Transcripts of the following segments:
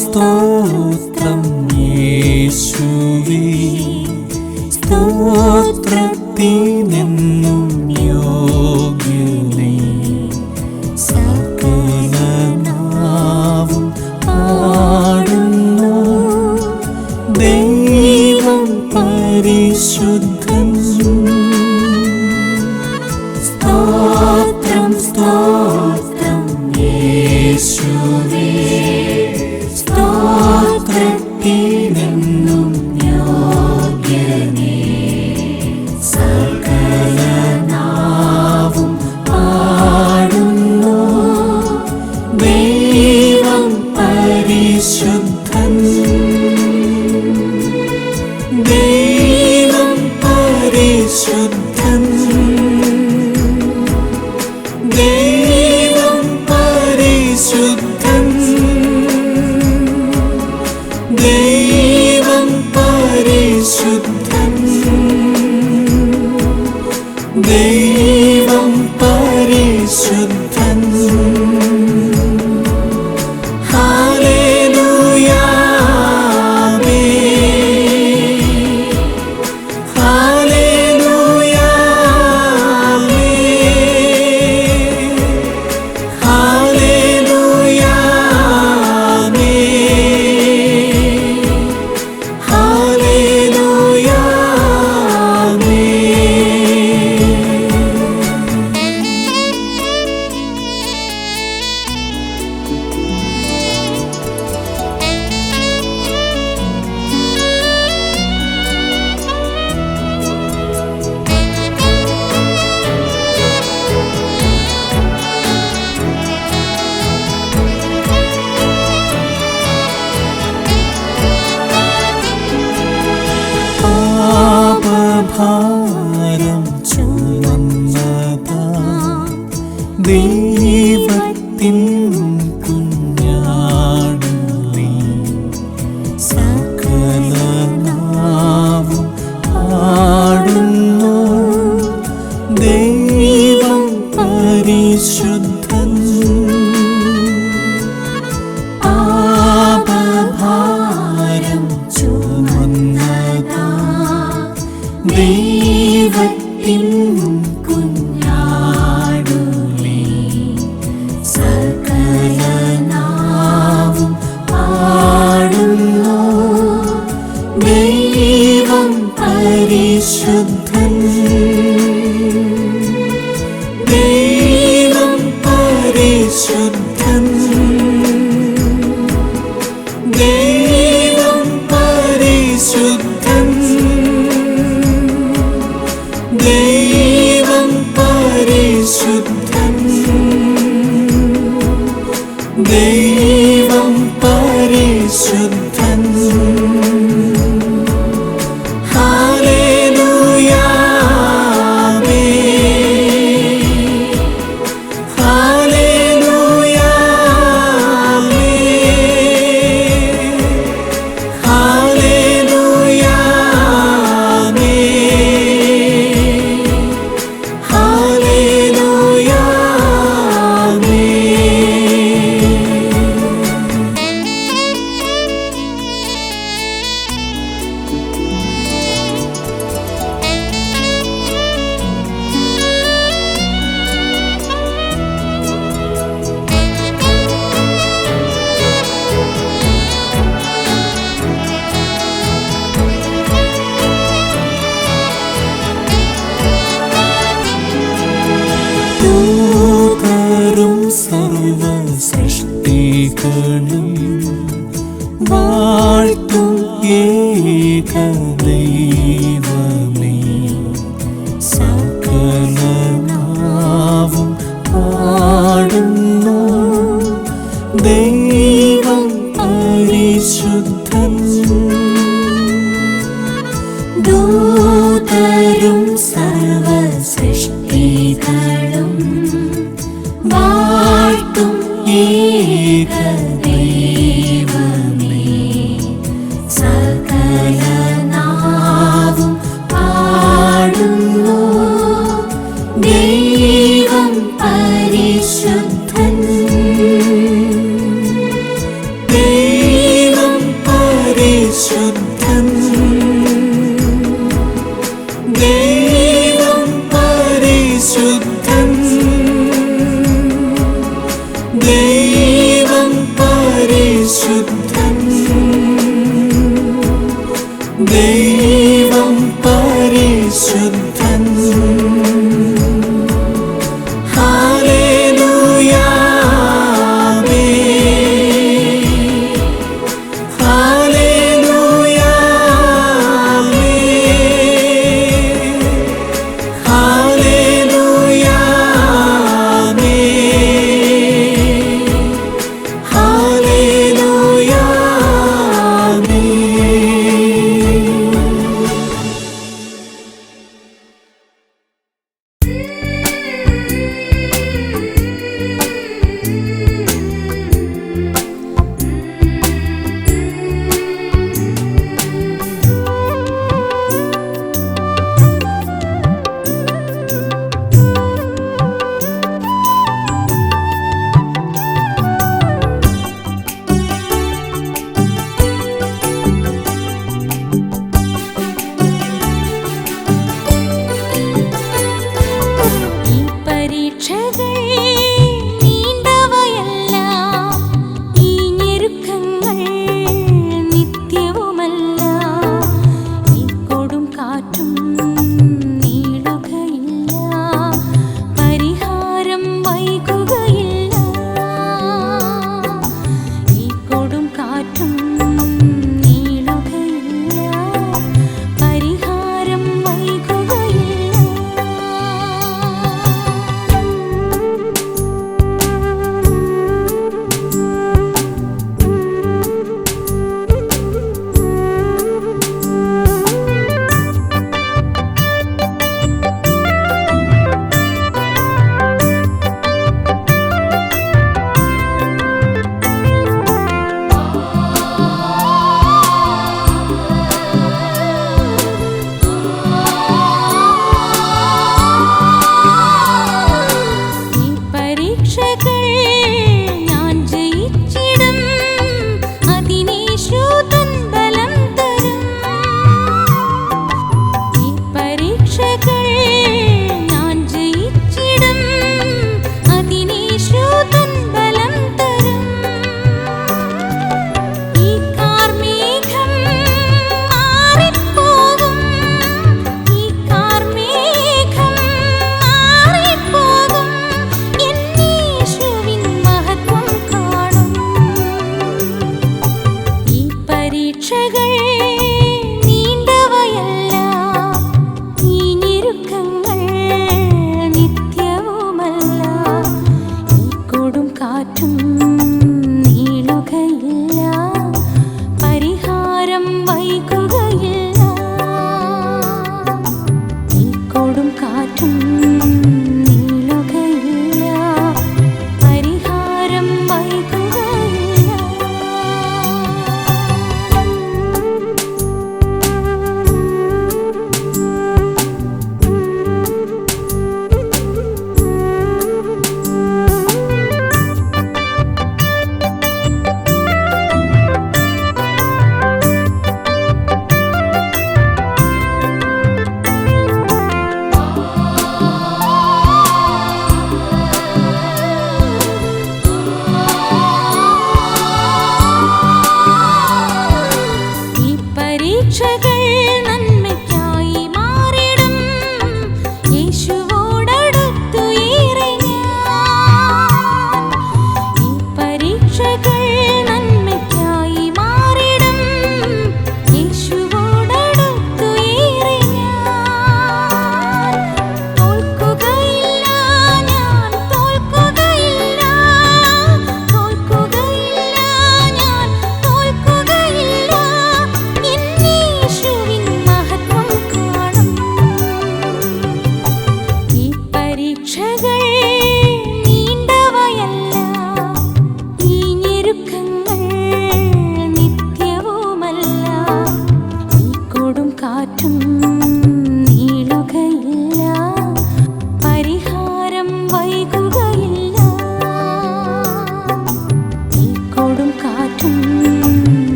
സ്തോത്രം യേശുവേ, സ്തോത്രത്തിനെന്നും യോഗ്യനേ. സകല നാവും പാടുന്നു ദൈവം പരിശുദ്ധൻ. സ്തോത്രം സ്തോത്രം യേശുവേ, സ്തോത്രത്തിനെന്നും യോഗ്യനേ. സകല നാവും പാടുന്നു ദൈവം പരിശുദ്ധൻ. ദൈവം പരിശുദ്ധൻ. ദൈവം പരിശുദ്ധൻ. ദൈവം പരിശുദ്ധൻ. ദൈവം പരിശുദ്ധൻ. ഹല്ലേലൂയ ഹല്ലേലൂയ ഹല്ലേലൂയ ഹല്ലേലൂയ. പാപഭാരം ചുമന്നതാ ദൈവത്തിൻ കുഞ്ഞാടു നീ. സകല നാവും പാടുന്നു ദൈവം പരിശുദ്ധൻ. പാപഭാരം ചുമന്നതാ ദൈവത്തിൻ കുഞ്ഞാടു നീ. സകല നാവും പാടുന്നു ദൈവം പരിശുദ്ധൻ. ദൈവം പരിശുദ്ധൻ. ദൈവം പരിശുദ്ധൻ. ദൈവം പരിശുദ്ധൻ. ദൈവം പരിശുദ്ധൻ. ഹല്ലേലൂയ ഹല്ലേലൂയ ഹല്ലേലൂയ ഹല്ലേലൂയ. ദൂതരും സർവ സൃഷ്ടികളും വാഴ്ത്തും ഏക ദൈവമേ. സകല നാവും പാടുന്നു ദൈവം പരിശുദ്ധൻ. ദൂതരും സർവ സൃഷ്ടികളും വാഴ്ത്തും ഏക ദൈവമേ. സകല നാവും ദൈവം പരിശുദ്ധൻ. ഹല്ലേലൂയ ഹല്ലേലൂയ ഹല്ലേലൂയ ഹല്ലേലൂയ.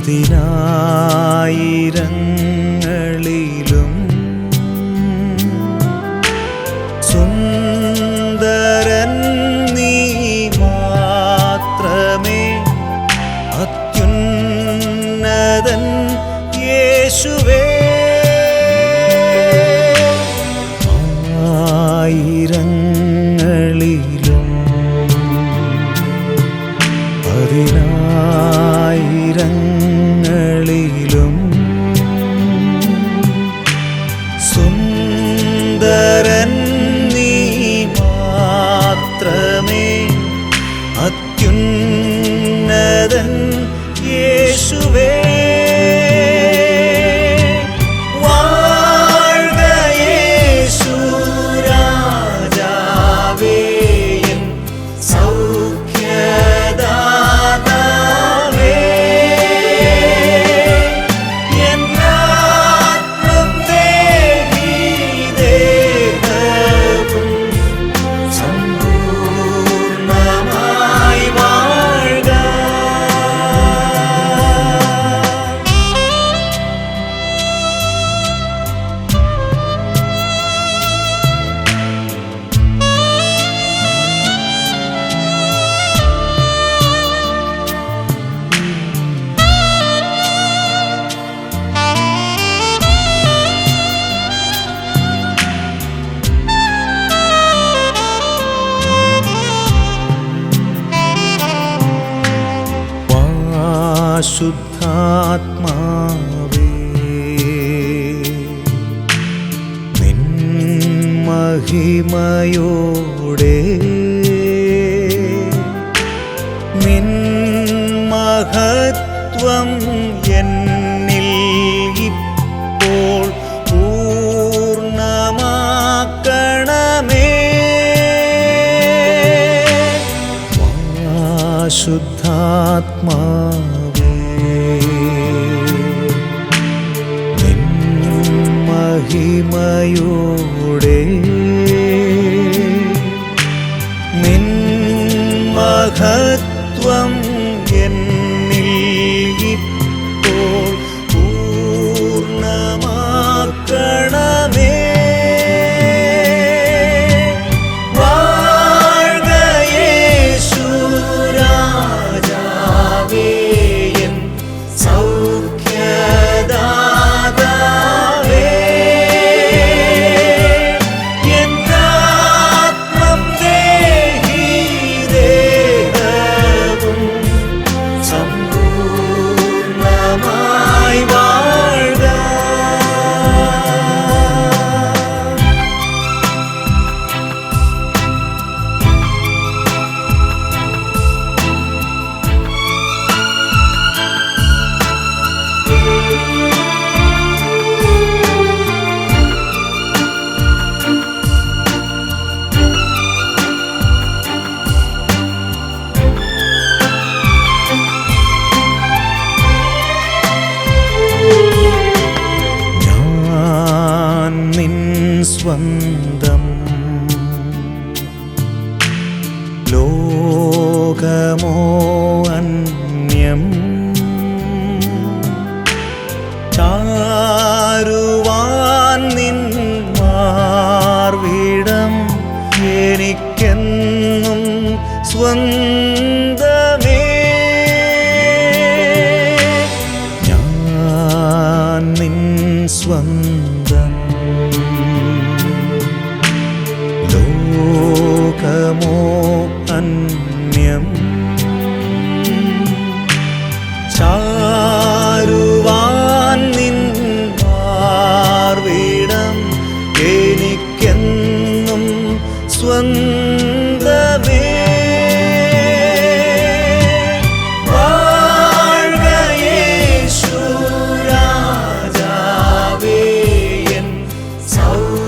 പതിനായിരങ്ങളിലും സുന്ദരൻ നീ മാത്രമേ, അത്യുന്നതൻ യേശുവേ. ആയിരങ്ങളിലും പതിനായിരങ്ങളിലും സുന്ദരൻ നീ മാത്രമേ, അത്യുന്നതൻ യേശുവേ. വാഴ്ക യേശു രാജാവേ, എൻ സൗഖ്യദാതാവേ. എന്നാത്മം ദേഹി ദേഹവും സമ്പൂർണ്ണമായി വാഴ്ക. ശുദ്ധാത്മാവേ, നിൻ മഹിമയോടെ നിൻ മഹത്വം എന്നിൽ ഇപ്പോൾ പൂർണ്ണമാക്കണമേ. ശുദ്ധാത്മാവേ, നിൻ മഹിമയോടെ നിൻ മഹത്വം എന്നിൽ ഇപ്പോൾ പൂർണ്ണമാക്കണമേ. വാഴ്ക യേശു രാജാവേ, എൻ സൗഖ്യദാതാവേ. എന്നാത്മം ദേഹി ദേഹവും സമ്പൂർണ്ണമായി വാഴ്ക. ഞാൻ നിൻ സ്വന്തം, ലോകമോ അന്യം. ചാരുവാൻ നിൻ മാർവിടം എനിക്കെന്നും സ്വന്തമേ. ഞാൻ നിൻ സ്വന്തം, ലോകമോ അന്യം. ചാരുവാൻ നിൻ മാർവിടം എനിക്കെന്നും സ്വന്തമേ. വാഴ്ക യേശു രാജാവേ, എൻ സൗഖ്യദാതാവേ.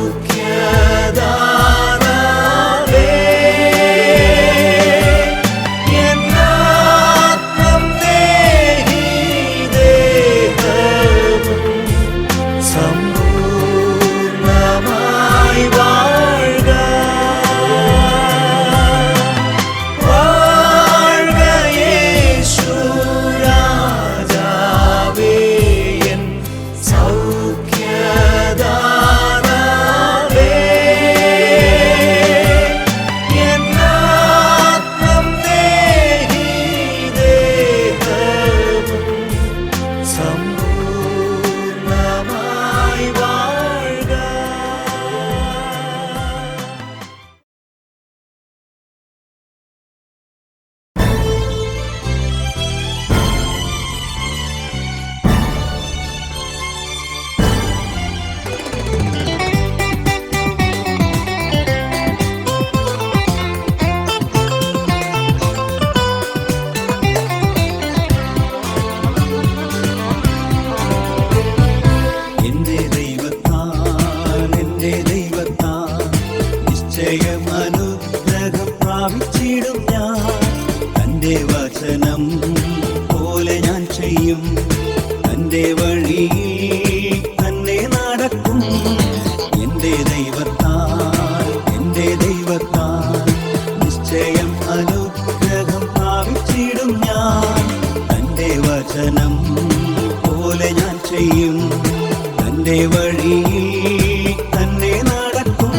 എന്റെ വഴിയിൽ തന്നെ നടക്കും.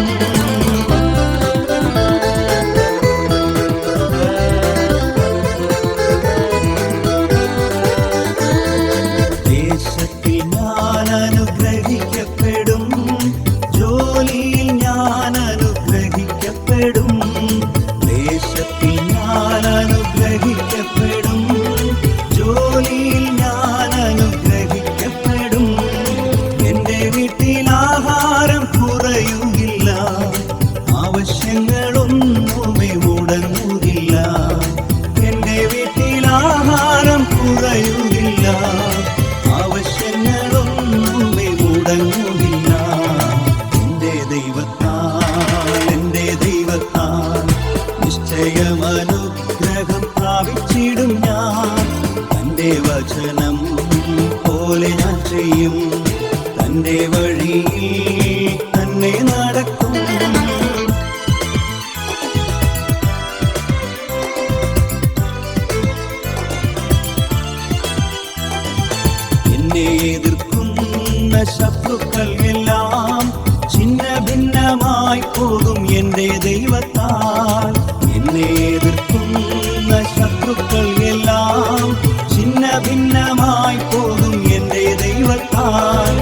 ദേശത്തിൽ ഞാൻ അനുഗ്രഹിക്കപ്പെടും, ജോലിയിൽ ഞാൻ അനുഗ്രഹിക്കപ്പെടും. ദേശത്തിൽ ഞാൻ അനുഗ്രഹിക്കപ്പെടും, ജോലിയിൽ ഞാൻ അനുഗ്രഹിക്കപ്പെടും. എന്റെ വീട്ടിൽ ആഹാരം കുറയുകില്ല, ആവശ്യങ്ങളൊന്നുമേ മുടങ്ങുകില്ല. എന്റെ വീട്ടിൽ ആഹാരം കുറയുകില്ല, ആവശ്യങ്ങളൊന്നുമേ മുടങ്ങുകില്ല. എന്റെ ദൈവത്താൽ നിശ്ചയം അനുഗ്രഹം പ്രാപിച്ചിടും ഞാൻ. തന്റെ വചനം പോലെ ഞാൻ ചെയ്യും, തന്റെ വഴിയിൽ തന്നെ നടക്കും. എന്നെ എതിർക്കുന്ന ശത്രുക്കൾ എല്ലാം ഛിന്ന ഭിന്നമായി പോകും എന്റെ ദൈവത്താൽ. എന്നെ എതിർക്കുന്ന ശത്രുക്കൾ എല്ലാം ഛിന്ന ഭിന്നമായി പോകും എന്റെ ദൈവത്താൽ.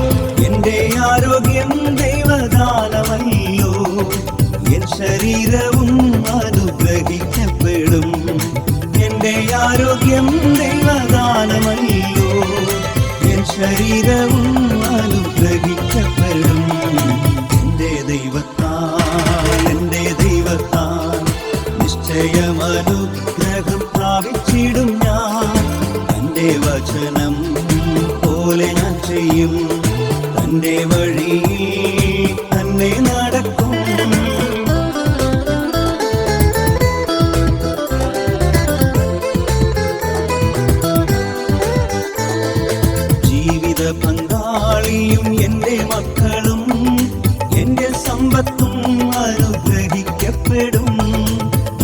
എന്റെ ആരോഗ്യം ദൈവദാനമല്ലോ, എൻ ശരീരവും അനുഗ്രഹിക്കപ്പെടും. എന്റെ ആരോഗ്യം ദൈവദാനമല്ലോ, എൻ ശരീരവും അനുഗ്രഹിക്കപ്പെടും. എന്റെ ദൈവത്താൽ നിശ്ചയം അനുഗ്രഹം പ്രാപിച്ചിടും ഞാൻ. തന്റെ വചനം പോലെ ഞാൻ ചെയ്യും, തന്റെ വഴിയിൽ തന്നെ നടക്കും. ജീവിത പങ്കാളിയും എന്റെ മക്കളും എന്റെ സമ്പത്തും അനുഗ്രഹിക്കപ്പെടും.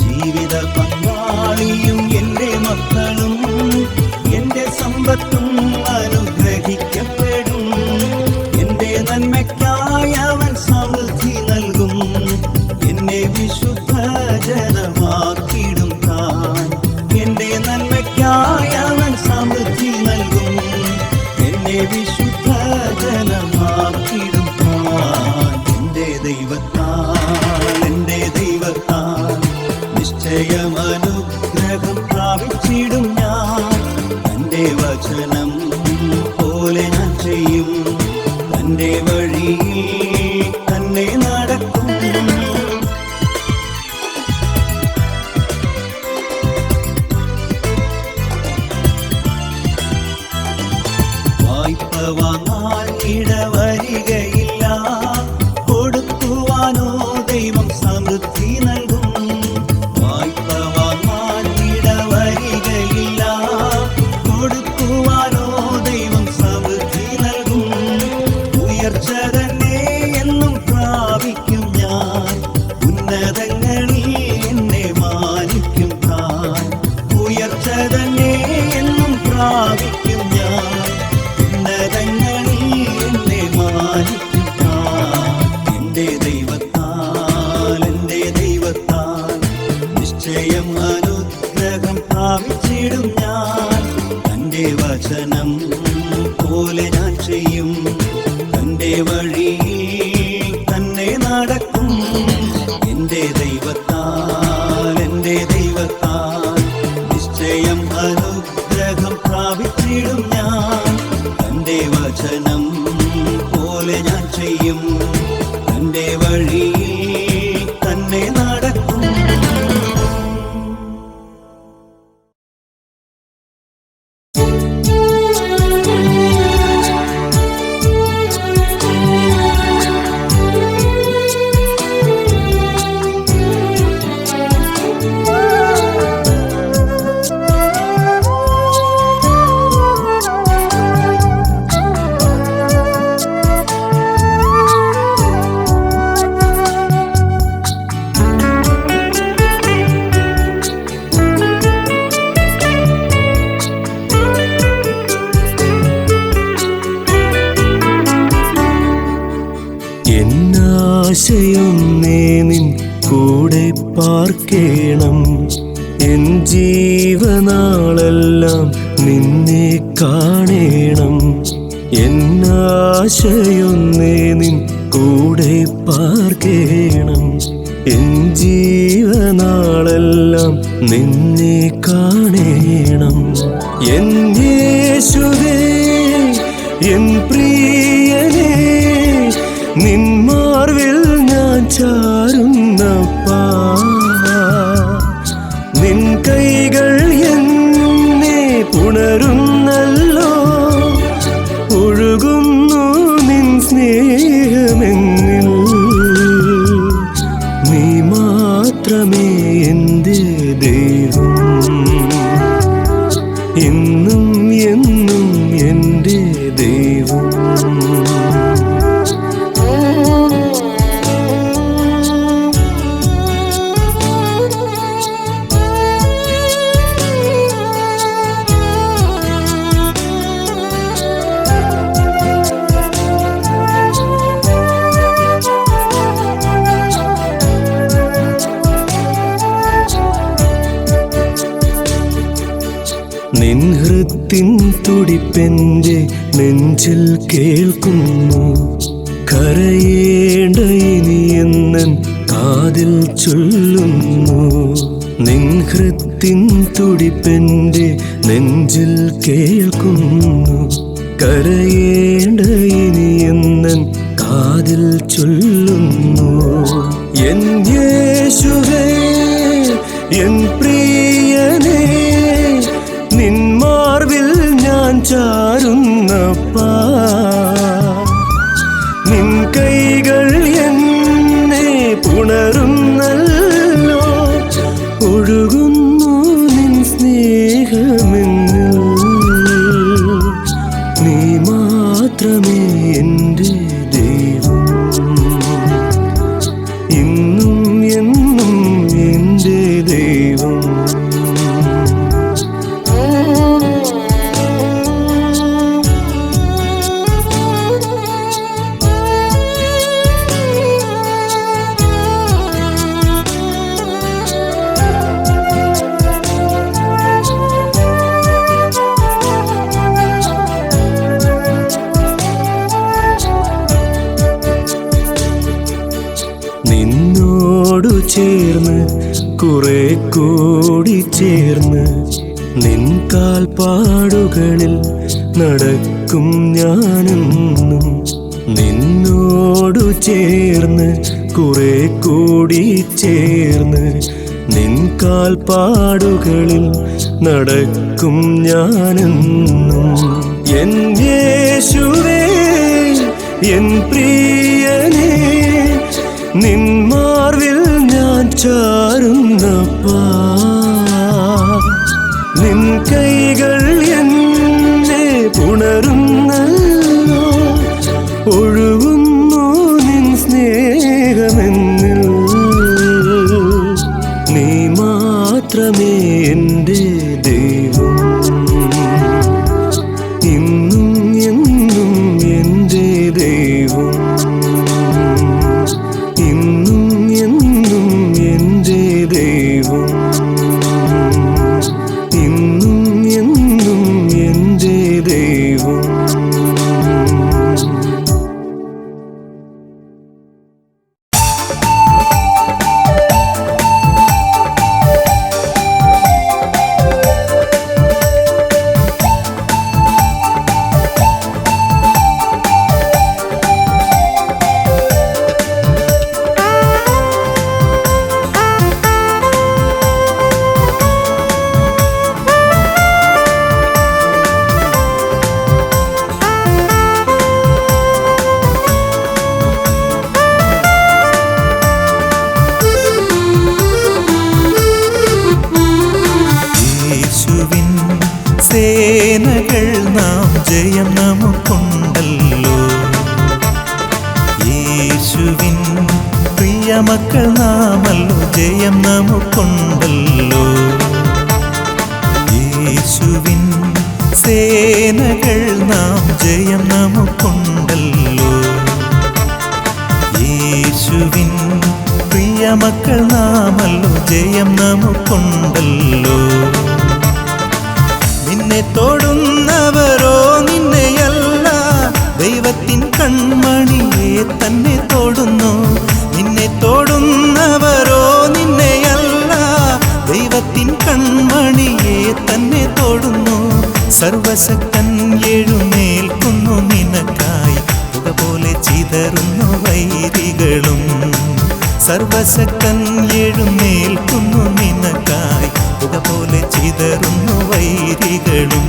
ജീവിത പങ്കാളിയും എന്റെ മക്കളും എന്റെ സമ്പത്തും അനുഗ്രഹിക്കപ്പെടും. എന്റെ നന്മയ്ക്കായി അവൻ സമൃദ്ധി നൽകും, എന്നെ വിശുദ്ധ ജനമാക്കിടും താൻ. എന്റെ നന്മയ്ക്കായി അവൻ സമൃദ്ധി നൽകും, എന്നെ വിശുദ്ധ ജനമാക്കിടും താൻ. എന്റെ ദൈവത്താൽ നിശ്ചയം അനുഗ്രഹം പ്രാപിച്ചിടും ഞാൻ. തന്റെ വചനം പോലെ ഞാൻ ചെയ്യും, തന്റെ വഴിയിൽ തന്നെ നടക്കും. വായ്പ വാങ്ങാൻ ഇടവരികയില്ല, കൊടുക്കുവാനോ ദൈവം സമൃദ്ധി നൽകും. വായ്പ വാങ്ങാൻ ഇടവരികയില്ല, കൊടുക്കുവാനോ ദൈവം സമൃദ്ധി നൽകും. ഉയർച്ച തന്നെ എന്നും പ്രാപിക്കും ഞാൻ, ഉന്നതങ്ങളിൽ എന്നെ മാനിക്കും താൻ. ഉയർച്ച തന്നെ എന്നും പ്രാപിക്കും ഞാൻ, ഉന്നതങ്ങളിൽ എന്നെ മാനിക്കും താൻ. എന്റെ ദൈവത്താൽ നിശ്ചയം അനുഗ്രഹം പ്രാപിച്ചിടും ഞാൻ. തന്റെ വചനം പോലെ ഞാൻ ചെയ്യും, തന്റെ വഴിയിൽ തന്നെ നടക്കും. എന്റെ ദൈവത്താൽ നിശ്ചയം അനുഗ്രഹം പ്രാപിച്ചിടും ഞാൻ. തന്റെ വചനം പോലെ ഞാൻ ചെയ്യും, തന്റെ വഴിയിൽ തന്നെ നടക്കും. ആശയൊന്നേ നിൻ കൂടെ പാർക്കേണം. എൻ ജീവനാളെല്ലാം നിന്നെ കാണേണം. എന്നാശയൊന്നേ നിൻ കൂടെ പാർക്കേണം. എൻ ജീവനാളെല്ലാം നിന്നെ കാണേണം. എൻ യേശുവേ, എൻ പ്രിയനേ, നിൻ മാർവിൽ ഞാൻ ചാരുന്നപ്പാ. നിൻ കൈകൾ എന്നെ പുണരുന്നല്ലോ. ഒഴുകുന്നു നിൻ സ്നേഹമെന്നിൽ. നീ മാത്രമേ എൻ്റെ ദൈവം. എന്നും എന്നും എൻ്റെ ദൈവം. നിൻ ഹൃത്തിൻ തുടിപ്പെൻ്റെ നെഞ്ചിൽ കേൾക്കുന്നു. കരയേണ്ട ഇനിയെന്നൻ കാതിൽ ചൊല്ലുന്നു. നിൻ ഹൃത്തിൻ തുടിപ്പെൻ്റെ നെഞ്ചിൽ കേൾക്കുന്നു. കരയേണ്ട ഇനിയെന്നൻ കാതിൽ ചൊല്ലുന്നു. എൻ യേശുവേ, എൻ പ്രിയനേ, നിൻ മാർവിൽ ഞാൻ ചാരുന്നപ്പാ. നിൻ കൈകൾ എന്നെ പുണരുന്നല്ലോ. ഒഴുകുന്നു നിൻ സ്നേഹമെന്നിൽ. നീ മാത്രമേ എൻ്റെ ദൈവം. ഇന്നും എന്നും എൻ്റെ ദൈവം. നിന്നോടു ചേർന്ന് കുറെ കൂടി ചേർന്ന് നിൻ കാൽപ്പാടുകളിൽ നടക്കും ഞാനെന്നും. നിന്നോടു ചേർന്ന് കുറെ കൂടി ചേർന്ന് നിൻ കാൽപ്പാടുകളിൽ നടക്കും ഞാനെന്നും. എൻ യേശുവേ, എൻ പ്രിയനേ, നിൻ മാർവിൽ ഞാൻ ചാരുന്നപ്പാ. നിൻ കൈകൾ എന്നെ പുണരുന്നല്ലോ. ഒഴുകുന്നു നിൻ സ്നേഹമെന്നിൽ. നീ മാത്രമേ എൻ്റെ ദൈവം. ഇന്നും എന്നും എൻ്റെ ദൈവം. ഇന്നും എന്നും എൻ്റെ ദൈവം. ഇന്നും എന്നും എൻ്റെ ദൈവം. സേനകൾ നാം ജയം നമുക്കുണ്ടല്ലോ. യേശുവിൻ പ്രിയമക്കൾ നാമല്ലോ, ജയം നമുക്കുണ്ടല്ലോ. യേശുവിൻ സേനകൾ നാം ജയം നമുക്കുണ്ടല്ലോ. യേശു പ്രിയമക്കൾ നാമല്ലോ ജയം നമുക്കുണ്ടല്ലോ. നിന്നെ തൊടുന്നവരോ നിന്നെയല്ല, ദൈവത്തിൻ കൺമണിയെ തന്നെ തൊടുന്നു. നിന്നെ തൊടുന്നവരോ നിന്നെയല്ല, ദൈവത്തിൻ കൺമണിയെ തന്നെ തൊടുന്നു. സർവശക്തൻ എഴുന്നേൽക്കുന്നു നിനക്കായി, പുക പോലെ ചിതറുന്നു വൈരികളും. സർവശക്തൻ എഴുന്നേൽക്കുന്നു നിനക്കായി, പുക പോലെ ചിതറുന്നു വൈരികളും.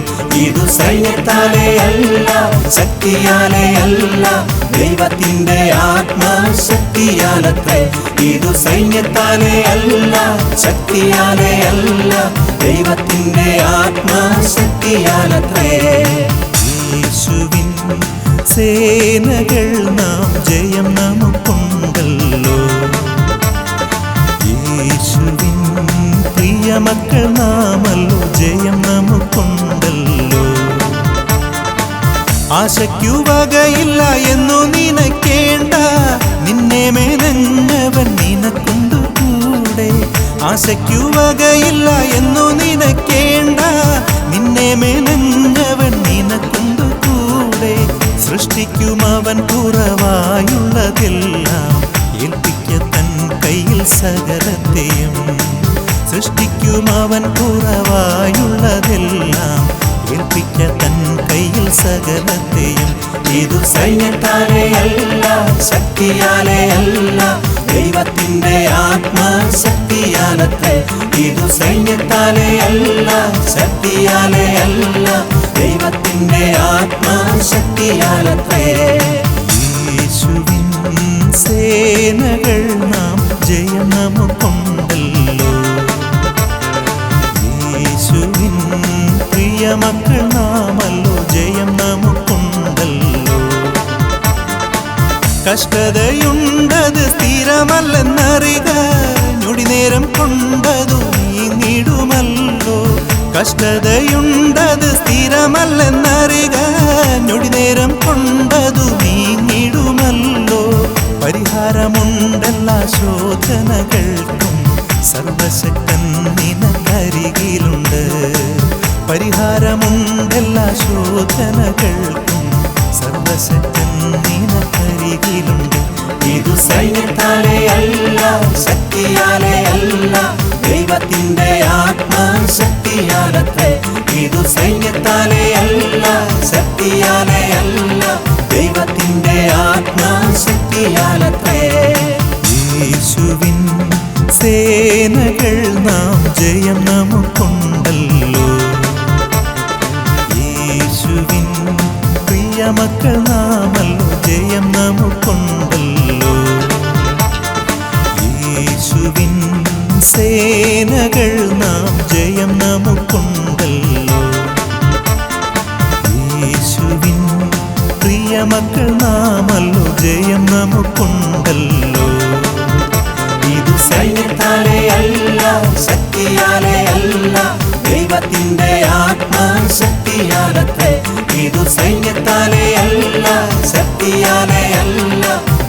ഇതു സൈന്യത്താലേ അല്ല, ശക്തിയാലേ അല്ല, ദൈവത്തിന്റെ ആത്മശക്തിയാലത്രേ. ഇതു സൈന്യത്താലേ അല്ല, ശക്തിയാലേ അല്ല, ദൈവത്തിന്റെ ആത്മശക്തിയാലത്രേ. യേശുവിൻ സേനകൾ നാം ജയം നമുക്കുണ്ടല്ലോ. യേശുവിൻ പ്രിയമക്കൾ നാമല്ലോ ജയം നമുക്കുണ്ടല്ലോ. ആശയ്ക്കു വകയില്ല എന്നു നിനക്കേണ്ട, നിന്നെ മെനഞ്ഞവൻ നിനക്കുണ്ടു കൂടെ. ആശയ്ക്കു വകയില്ല എന്നു നിനക്കേണ്ട, നിന്നെ മെനഞ്ഞവൻ നിനക്കുണ്ടു കൂടെ. സൃഷ്ടിക്കും അവൻ കുറവായുള്ളതെല്ലാം, ഏൽപ്പിക്ക തൻ കയ്യിൽ സകലത്തെയും. സൃഷ്ടിക്കും അവൻ കുറവായുള്ളതെല്ലാം, ഏൽപ്പിക്ക തൻ കയ്യിൽ സകലത്തെയും. ഇതു സൈന്യത്താലേ അല്ല, ശക്തിയാലേ അല്ല, ദൈവത്തിന്റെ ആത്മശക്തിയാലത്രേ. ഇതു സൈന്യത്താലേ അല്ല, ശക്തിയാലേ അല്ല, ദൈവത്തിന്റെ ആത്മശക്തിയാലത്രേ. യേശുവിൻ സേനകൾ നാം ജയം നമുക്കുണ്ടല്ലോ. യേശുവിൻ പ്രിയമക്കൾ നാമല്ലോ ജയം നമുക്കുണ്ടല്ലോ. കഷ്ടതയുണ്ടത് സ്ഥിരമല്ലെന്നറിക, ഞൊടി നേരം കൊണ്ടതു നീങ്ങിടുമല്ലോ. കഷ്ടതയുണ്ടത് സ്ഥിരമല്ലെന്നറിക, ഞൊടി നേരം കൊണ്ടതു നീങ്ങിടുമല്ലോ. പരിഹാരമുണ്ടെല്ലാ ശോധനകൾക്കും, സർവശക്തൻ നിനക്കരികിലുണ്ട്. പരിഹാരമുണ്ടെല്ലാ ശോധനകൾക്കും, സർവശക്തൻ നിനക്കരികിലുണ്ട്. ഇതു സൈന്യത്താലേ അല്ല, ശക്തിയാലേ അല്ല, ദൈവത്തിന്റെ ആത്മശക്തിയാലത്രേ. ഇതു സൈന്യത്താലേ അല്ല, ശക്തിയാലേ അല്ല, ദൈവത്തിന്റെ ആത്മശക്തിയാലത്രേ. യേശുവിൻ സേനകൾ നാം ജയം നമുക്കുണ്ടല്ലോ. യേശുവിൻ പ്രിയമക്കൾ നാമല്ലോ ജയം നമുക്കുണ്ടല്ലോ. യേശുവിൻ സേനകൾ നാം ജയം നമുക്കുണ്ടല്ലോ. യേശുവിൻ പ്രിയമക്കൾ നാമല്ലോ ജയം നമുക്കുണ്ടല്ലോ. ഇതു സൈന്യത്താലേ അല്ല, ശക്തിയാലേ അല്ല, ദൈവത്തിന്റെ ആത്മശക്തിയാലത്രേ. ഇതു സൈന്യത്താലേ അല്ല, ശക്തിയാലേ അല്ല,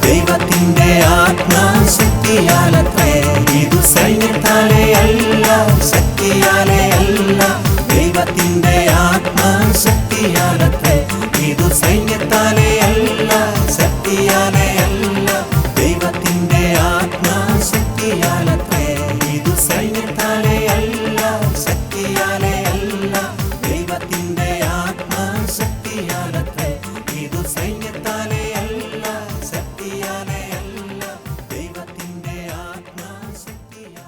ദൈവത്തിന്റെ ആത്മശക്തിയാലത്രേ. ഇതു സൈന്യത്താലേ അല്ല, ശക്തിയാലേ അല്ല, ദൈവത്തിന്റെ ആത്മശക്തിയാലത്രേ. ഇതു സൈന്യത്താലേ അല്ല, ശക്തിയാലേ അല്ല, ദൈവത്തിന്റെ ആത്മശക്തിയാലത്രേ. ഇതു സൈന്യത്താലേ അല്ല, ശക്തിയാലേ അല്ല, ദൈവത്തിന്റെ ആത്മശക്തിയാലത്രേ. ഇതു സൈന്യത്താലേ അല്ല, ശക്തിയാലേ അല്ല, ദൈവത്തിന്റെ ആത്മശക്തിയാലത്രേ.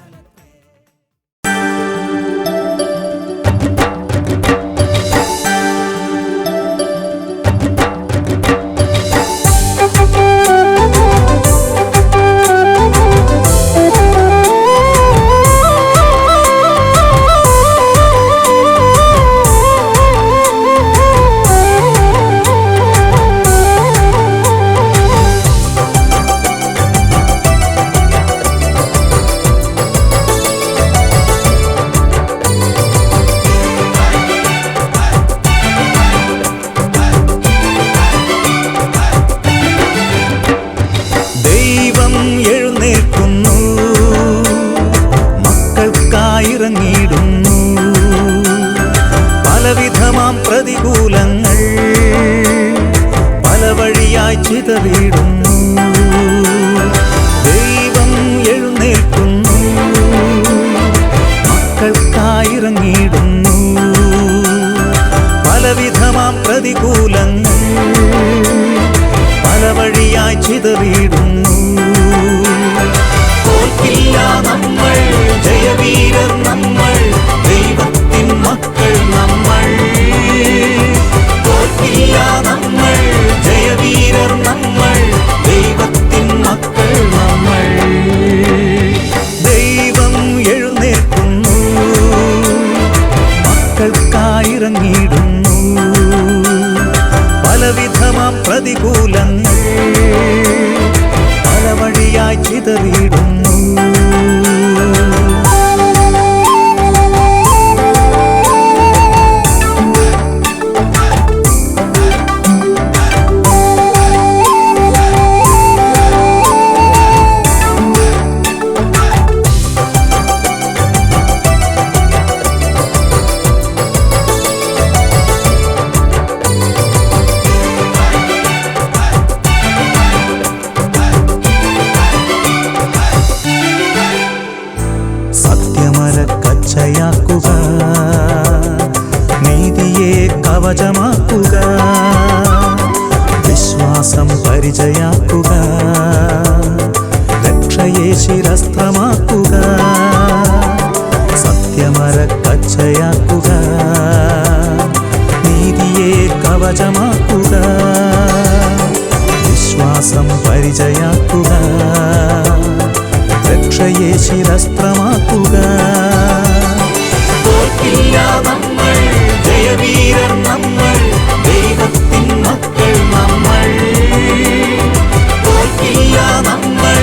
ചിതറിയിടുന്നു. ദൈവം എഴുന്നേൽക്കുന്നു, മക്കൾക്കായിറങ്ങിയിടുന്നു. പലവിധമാം പ്രതികൂലങ്ങൾ പല വഴിയായി ചിതറിയിടുന്നു. തോൽക്കില്ല നമ്മൾ, ജയവീരർ നമ്മൾ, ദൈവത്തിൻ മക്കൾ നമ്മൾ. തോൽക്കില്ല നമ്മൾ, ജയവീരർ നമ്മൾ, ദൈവത്തിൻ മക്കൾ നമ്മൾ. ദൈവം എഴുന്നേൽക്കുന്നു, മക്കൾക്കായിറങ്ങിയിടുന്നു. പലവിധമാം പ്രതികൂലങ്ങൾ പല വഴിയായി ചിതറിയിടുന്നു. സത്യമരക്കച്ചയാക്കുക, നീതിയെ കവചമാക്കുക, വിശ്വാസം പരിചയാക്കുക, രക്ഷയെ ശിരസ്ത്രമാക്കുക. സത്യമരക്കച്ചയാക്കുക, നീതിയെ കവചമാക്കുക, വിശ്വാസം പരിചയാക്കുക, രക്ഷയെ ശിരസ്ത്രമാക്കുക. തോൽക്കില്ല നമ്മൾ, ജയവീരർ നമ്മൾ, ദൈവത്തിൻ മക്കൾ നമ്മൾ. തോൽക്കില്ല നമ്മൾ,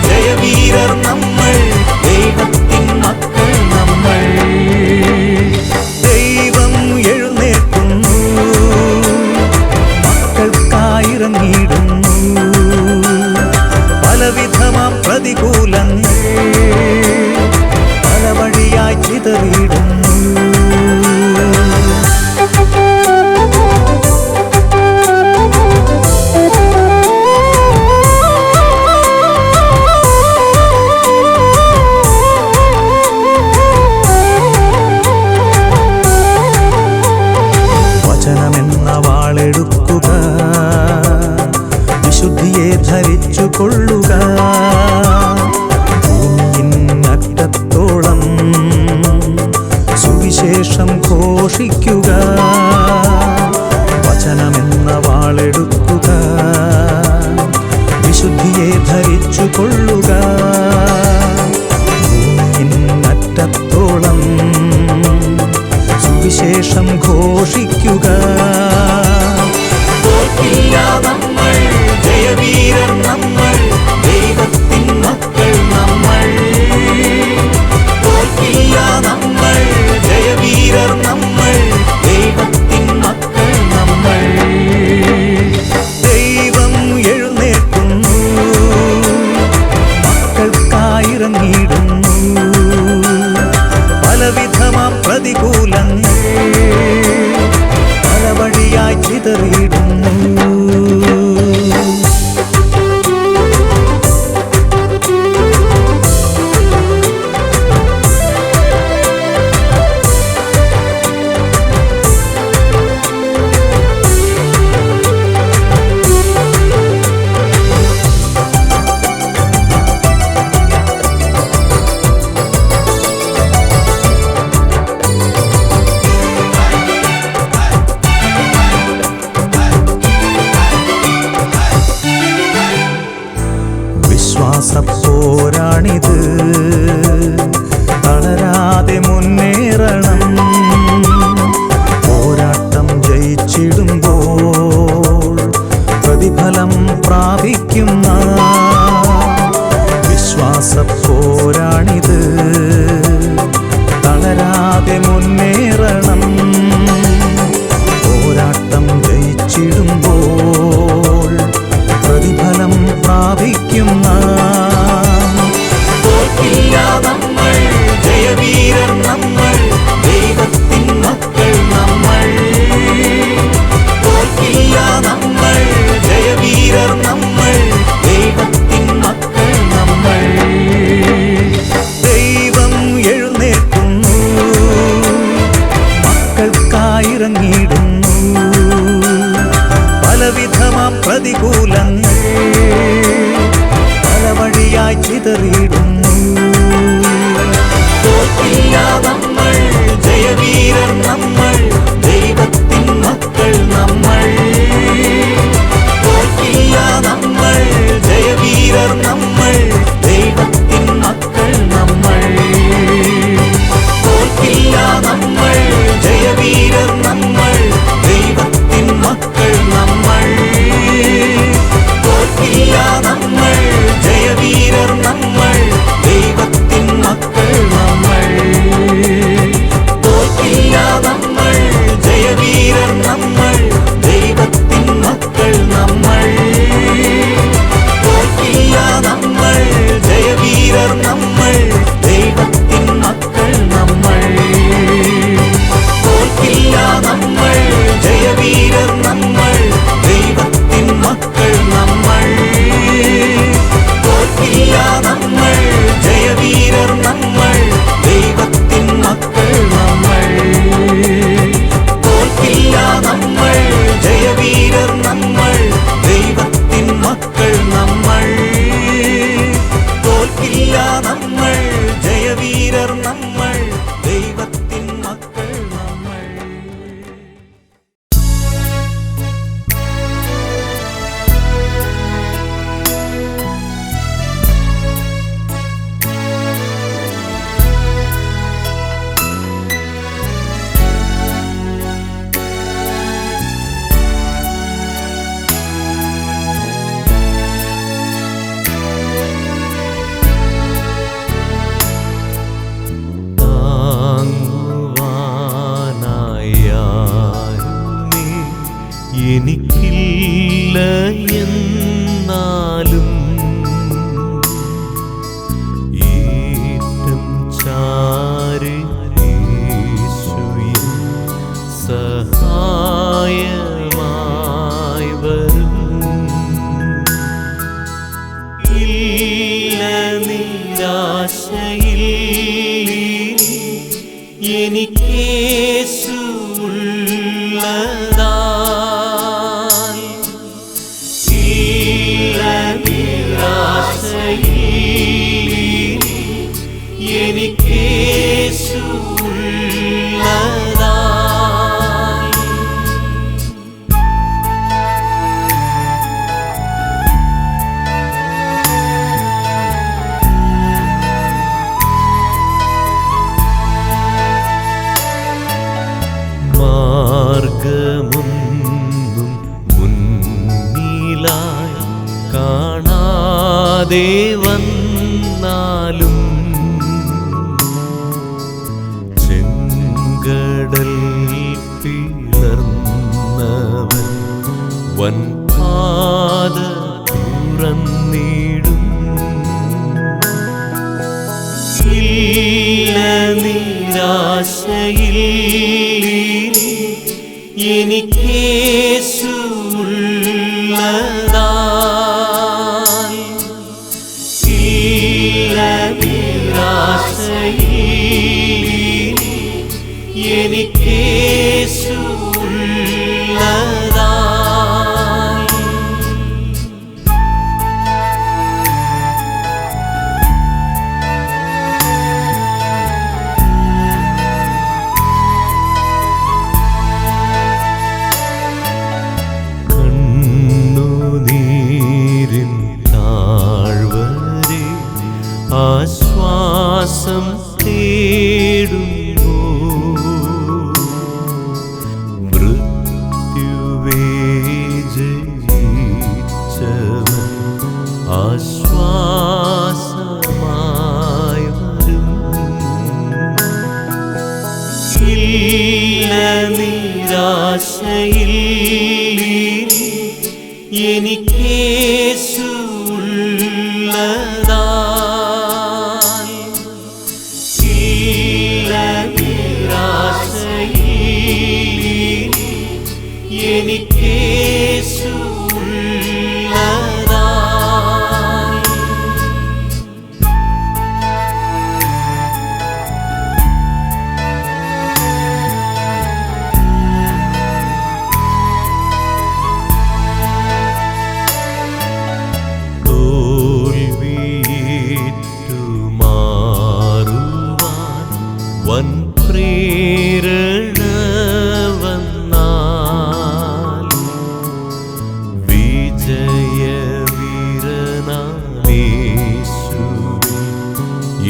ജയവീരർ നമ്മൾ, ദൈവത്തിൻ മക്കൾ നമ്മൾ. ദൈവം എഴുന്നേൽക്കുന്നു, മക്കൾക്കായിറങ്ങിയിടുന്നു. പലവിധമാം പ്രതികൂലങ്ങൾ പല വഴിയായി ചിതറിയിടുന്നു. വചനമെന്ന വാളെടുക്കുക, വിശുദ്ധിയെ ധരിച്ചു കൊള്ളുക. ഭൂമിയിനറ്റത്തോളം സുവിശേഷം ഘോഷിക്കുക. വചനമെന്ന വാളെടുക്കുക, വിശുദ്ധിയെ ധരിച്ചു കൊള്ളുക. ഭൂമിയിനറ്റത്തോളം സുവിശേഷം ഘോഷിക്കുക. തോൽക്കില്ല നമ്മൾ, ജയവീരർ നമ്മൾ, ദൈവത്തിൻ മക്കൾ നമ്മൾ. തോൽക്കില്ല നമ്മൾ, ജയവീരർ നമ്മൾ, ദൈവത്തിൻ മക്കൾ നമ്മൾ. ദൈവം എഴുന്നേൽക്കുന്നു, മക്കൾക്കായിറങ്ങിയിടുന്നു. പലവിധമാം പ്രതികൂലങ്ങൾ പല വഴിയായി ചിതറിയിടുന്നു. വിശ്വാസപ്പോരാണിത്, തളരാതെ മുന്നേറണം. പോരാട്ടം ജയിച്ചിടുമ്പോൾ പ്രതിഫലം പ്രാപിക്കുന്ന വിശ്വാസപ്പോരാണിത്, തളരാതെ മുന്നേറണം. പോരാട്ടം ജയിച്ചിടുമ്പോൾ പ്രതിഫലം പ്രാപിക്കുന്ന. തോൽക്കില്ല നമ്മൾ, ജയവീരർ നമ്മൾ, ദൈവത്തിൻ മക്കൾ നമ്മൾ. തോൽക്കില്ല നമ്മൾ, ജയവീരർ പാഴായി ചിതറിയിടുന്നു. തോൽക്കില്ല നമ്മൾ, ജയവീരർ നമ്മൾ, ദൈവത്തിൻ മക്കൾ നമ്മൾ. തോൽക്കില്ല നമ്മൾ, ജയവീരർ നമ്മൾ, ദൈവത്തിൻ മക്കൾ നമ്മൾ. തോൽക്കില്ല നമ്മൾ, ജയവീരർ നമ്മൾ, ദൈവത്തിൻ മക്കൾ നമ്മൾ. തോൽക്കില്ല നമ്മൾ, ജയവീരർ നമ്മൾ, ദൈവത്തിൻ മക്കൾ നമ്മൾ. തോൽക്കില്ല നമ്മൾ, ജയവീരർ നമ്മൾ, ദൈവത്തിൻ മക്കൾ നമ്മൾ. തോൽക്കില്ല നമ്മൾ, ജയവീരർ നമ്മൾ, ദൈവത്തിൻ മക്കൾ നമ്മൾ. തോൽക്കില്ല നമ്മൾ, ജയവീരർ നമ്മൾ, ദൈവത്തിൻ മക്കൾ നമ്മൾ. തോൽക്കില്ല നമ്മൾ, ജയവീരർ നമ്മൾ, ദൈവത്തിൻ മക്കൾ നമ്മൾ. തോൽക്കില്ല നമ്മൾ, ജയവീരർ നമ്മൾ, ദൈവത്തിൻ മക്കൾ നമ്മൾ. തോൽക്കില്ല നമ്മൾ, ജയവീരർ നമ്മൾ, ദൈവത്തിൻ മക്കൾ നമ്മൾ. താങ്ങുവാനായാലും എനിക്കില്ല എന്നാലും ഏറ്റം ചാരി യേശുവിൻ സഹായമായി വരും. ഇല്ല നിരാശയിൽ എനിക്കേശു ഉള്ളതാൽ. ഇല്ല നിരാശയിൽ എനിക്കേശു ഉള്ളതാൽ. മാർഗമൊന്നും മുന്നിലായി കാണാതെ വന്നാലും ചെങ്കടൽ പിളർന്നവൻ വൻപാത തുറന്നിടും. ഇല്ല നിരാശയിൽ എനിക്കേശു ഉള്ളതാൽ. ഇല്ല നിരാശയിൽ എനിക്കേശു ഉള്ളതാൽ. കണ്ണുനീരിൻ താഴ്വരെ ആശ്വാസം തേടുമ്പോൾ മൃത്യുവേ ജയിച്ചവൻ ആശ്വാസമായി വരും. ഇല്ല നിരാശയിൽ എനിക്കേശു ഉള്ളതാൽ. ഇല്ല നിരാശയിൽ എനിക്കേശു ഉള്ളതാൽ.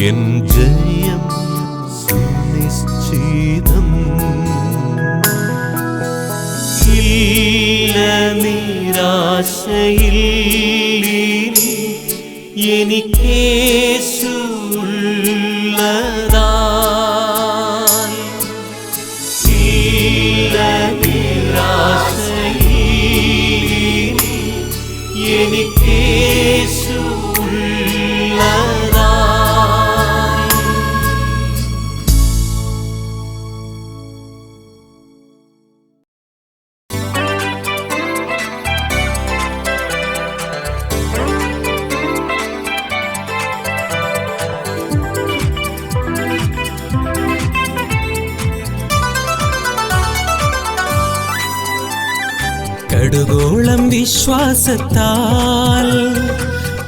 എൻ ജയം സുനിശ്ചിതം. ഇല്ല നിരാശയില്ലിനി എനിക്കേശു ഉള്ളതാൽ. ഇല്ല നിരാശയില്ലിനി എനിക്കേശു ഉള്ളതാൽ. കടുകോളം വിശ്വാസത്താൽ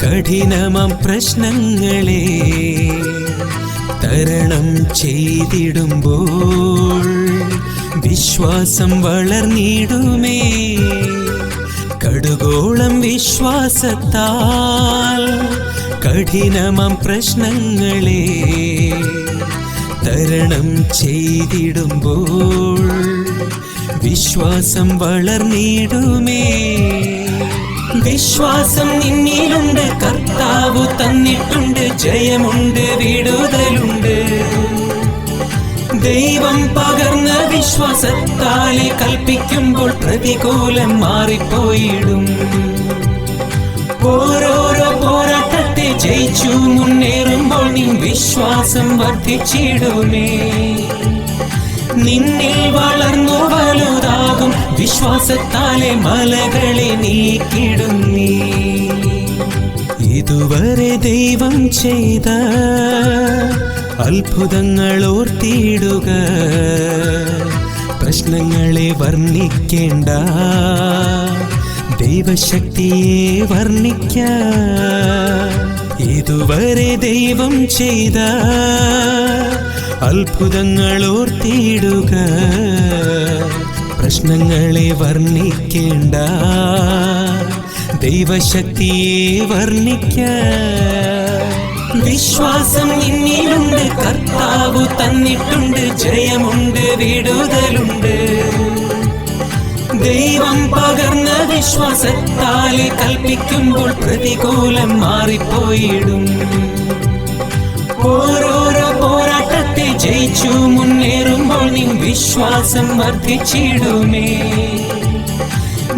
കഠിനമാം പ്രശ്നങ്ങളെ തരണം ചെയ്തിടുമ്പോൾ വിശ്വാസം വളർന്നിടുമേ. കടുകോളം വിശ്വാസത്താൽ കഠിനമാം പ്രശ്നങ്ങളെ തരണം ചെയ്തിടുമ്പോൾ വിശ്വാസം വളർന്നിടുമേ. വിശ്വാസം നിന്നിലുണ്ട്, കർത്താവ് തന്നിട്ടുണ്ട്, ജയമുണ്ട്, വിടുതലുണ്ട്. ദൈവം പകർന്ന വിശ്വാസത്താലെ കൽപ്പിക്കുമ്പോൾ പ്രതികൂലം മാറിപ്പോയിടും. ഓരോരോ പോരാട്ടത്തെ ജയിച്ചു മുന്നേറുമ്പോൾ നീ വിശ്വാസം വർദ്ധിച്ചിടുമേ. നിന്നിൽ വളർന്നു വലുതാകും വിശ്വാസത്താലെ മലകളെ നീക്കിടും നീ. ഇതുവരെ ദൈവം ചെയ്ത അത്ഭുതങ്ങൾ ഓർത്തിടുക, പ്രശ്നങ്ങളെ വർണ്ണിക്കേണ്ട, ദൈവശക്തിയെ വർണ്ണിക്ക. ഇതുവരെ ദൈവം ചെയ്ത അത്ഭുതങ്ങൾ ഓർത്തിടുക, പ്രശ്നങ്ങളെ വർണ്ണിക്കേണ്ട, ദൈവശക്തിയെ വർണ്ണിക്ക. വിശ്വാസം നിന്നിലുണ്ട്, കർത്താവ് തന്നിട്ടുണ്ട്, ജയമുണ്ട്, വിടുതലുണ്ട്. ദൈവം പകർന്ന വിശ്വാസത്താലെ കൽപ്പിക്കുമ്പോൾ പ്രതികൂലം മാറിപ്പോയിടും. ഓരോരോ പോരാട്ടത്തെ ജയിച്ചു മുന്നേറുമ്പോൾ നീ വിശ്വാസം വർദ്ധിച്ചിടുമേ.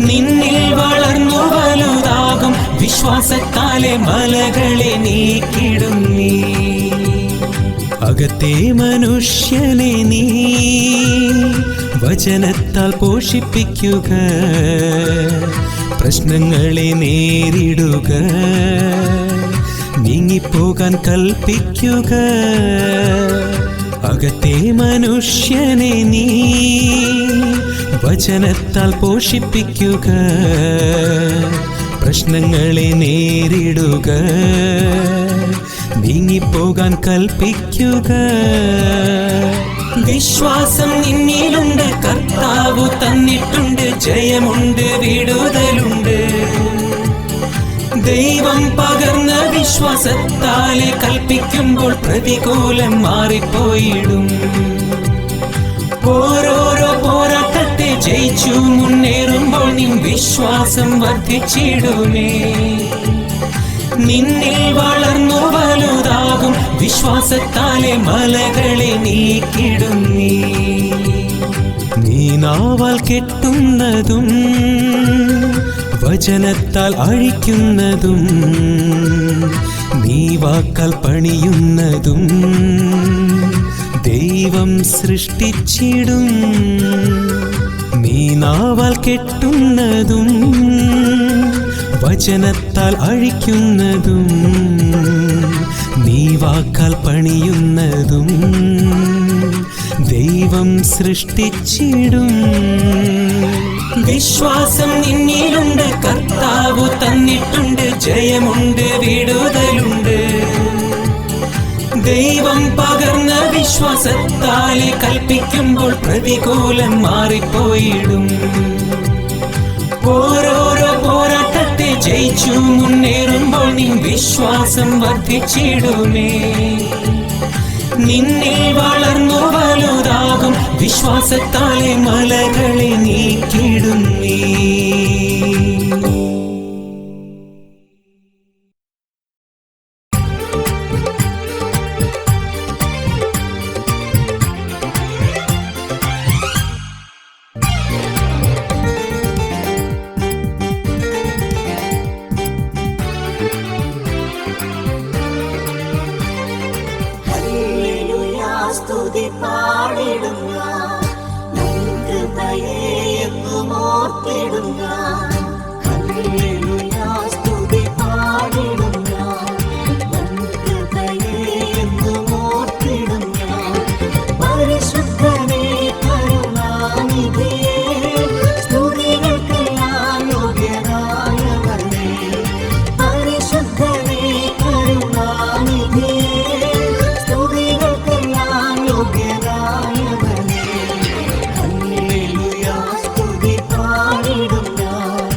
നിന്നിൽ വളർന്നു വലുതാകും വിശ്വാസത്താലെ മലകളെ നീക്കിടും നീ. അകത്തെ മനുഷ്യനെ നീ വചനത്താൽ പോഷിപ്പിക്കുക, പ്രശ്നങ്ങളെ നേരിടുക, നീങ്ങിപ്പോകാൻ കൽപ്പിക്കുക. അകത്തെ മനുഷ്യനെ നീ വചനത്താൽ പോഷിപ്പിക്കുക, പ്രശ്നങ്ങളെ നേരിടുക, നീങ്ങിപ്പോകാൻ കൽപ്പിക്കുക. വിശ്വാസം നിന്നിലുണ്ട്, കർത്താവ് തന്നിട്ടുണ്ട്, ജയമുണ്ട്, വിടുതലുണ്ട്. ദൈവം പകർന്ന വിശ്വാസത്താലെ കൽപ്പിക്കുമ്പോൾ പ്രതികൂലം മാറിപ്പോയിടും. ഓരോരോ പോരാട്ടത്തെ ജയിച്ചു മുന്നേറുമ്പോൾ നീ വിശ്വാസം വർദ്ധിച്ചിടുമേ. നിന്നിൽ വളർന്നു വലുതാകും വിശ്വാസത്താലെ മലകളെ നീക്കിടും നീ. നീ നാവാൽ കെട്ടുന്നതും വചനത്താൽ അഴിക്കുന്നതും, നീ വാക്കാൽ പണിയുന്നതും ദൈവം സൃഷ്ടിച്ചിടും. നീ നാവാൽ കെട്ടുന്നതും വചനത്താൽ അഴിക്കുന്നതും, നീ വാക്കാൽ പണിയുന്നതും ദൈവം സൃഷ്ടിച്ചിടും. വിശ്വാസം നിന്നിലുണ്ട്, കർത്താവ് തന്നിട്ടുണ്ട്, ജയമുണ്ട്, വിടുതലുണ്ട്. ദൈവം പകർന്ന വിശ്വാസത്താലെ കൽപ്പിക്കുമ്പോൾ പ്രതികൂലം മാറിപ്പോയിടും. ഓരോരോ പോരാട്ടത്തെ ജയിച്ചു മുന്നേറുമ്പോൾ നിൻ വിശ്വാസം വർദ്ധിച്ചിടുമേ. നിന്നിൽ വളർന്നു വലുതാകും വിശ്വാസത്താലെ മലകളെ നീക്കിടും നീ. സ്തുതി പാടിടും ഞാൻ, നിൻ കൃപയെ എന്നും ഓർത്തിടും ഞാൻ. ഹല്ലേലൂയ സ്തുതി പാടിടും ഞാൻ, നിൻ കൃപയെ എന്നും ഓർത്തിടും ഞാൻ. പരിശുദ്ധനേ കരുണാനിധിയേ, സ്തുതികൾക്കെല്ലാം യോഗ്യനായവനേ. പരിശുദ്ധനേ കരുണാനിധിയേ, യോഗ്യനായവനേ. ഹല്ലേലൂയ സ്തുതി പാടിടും ഞാൻ.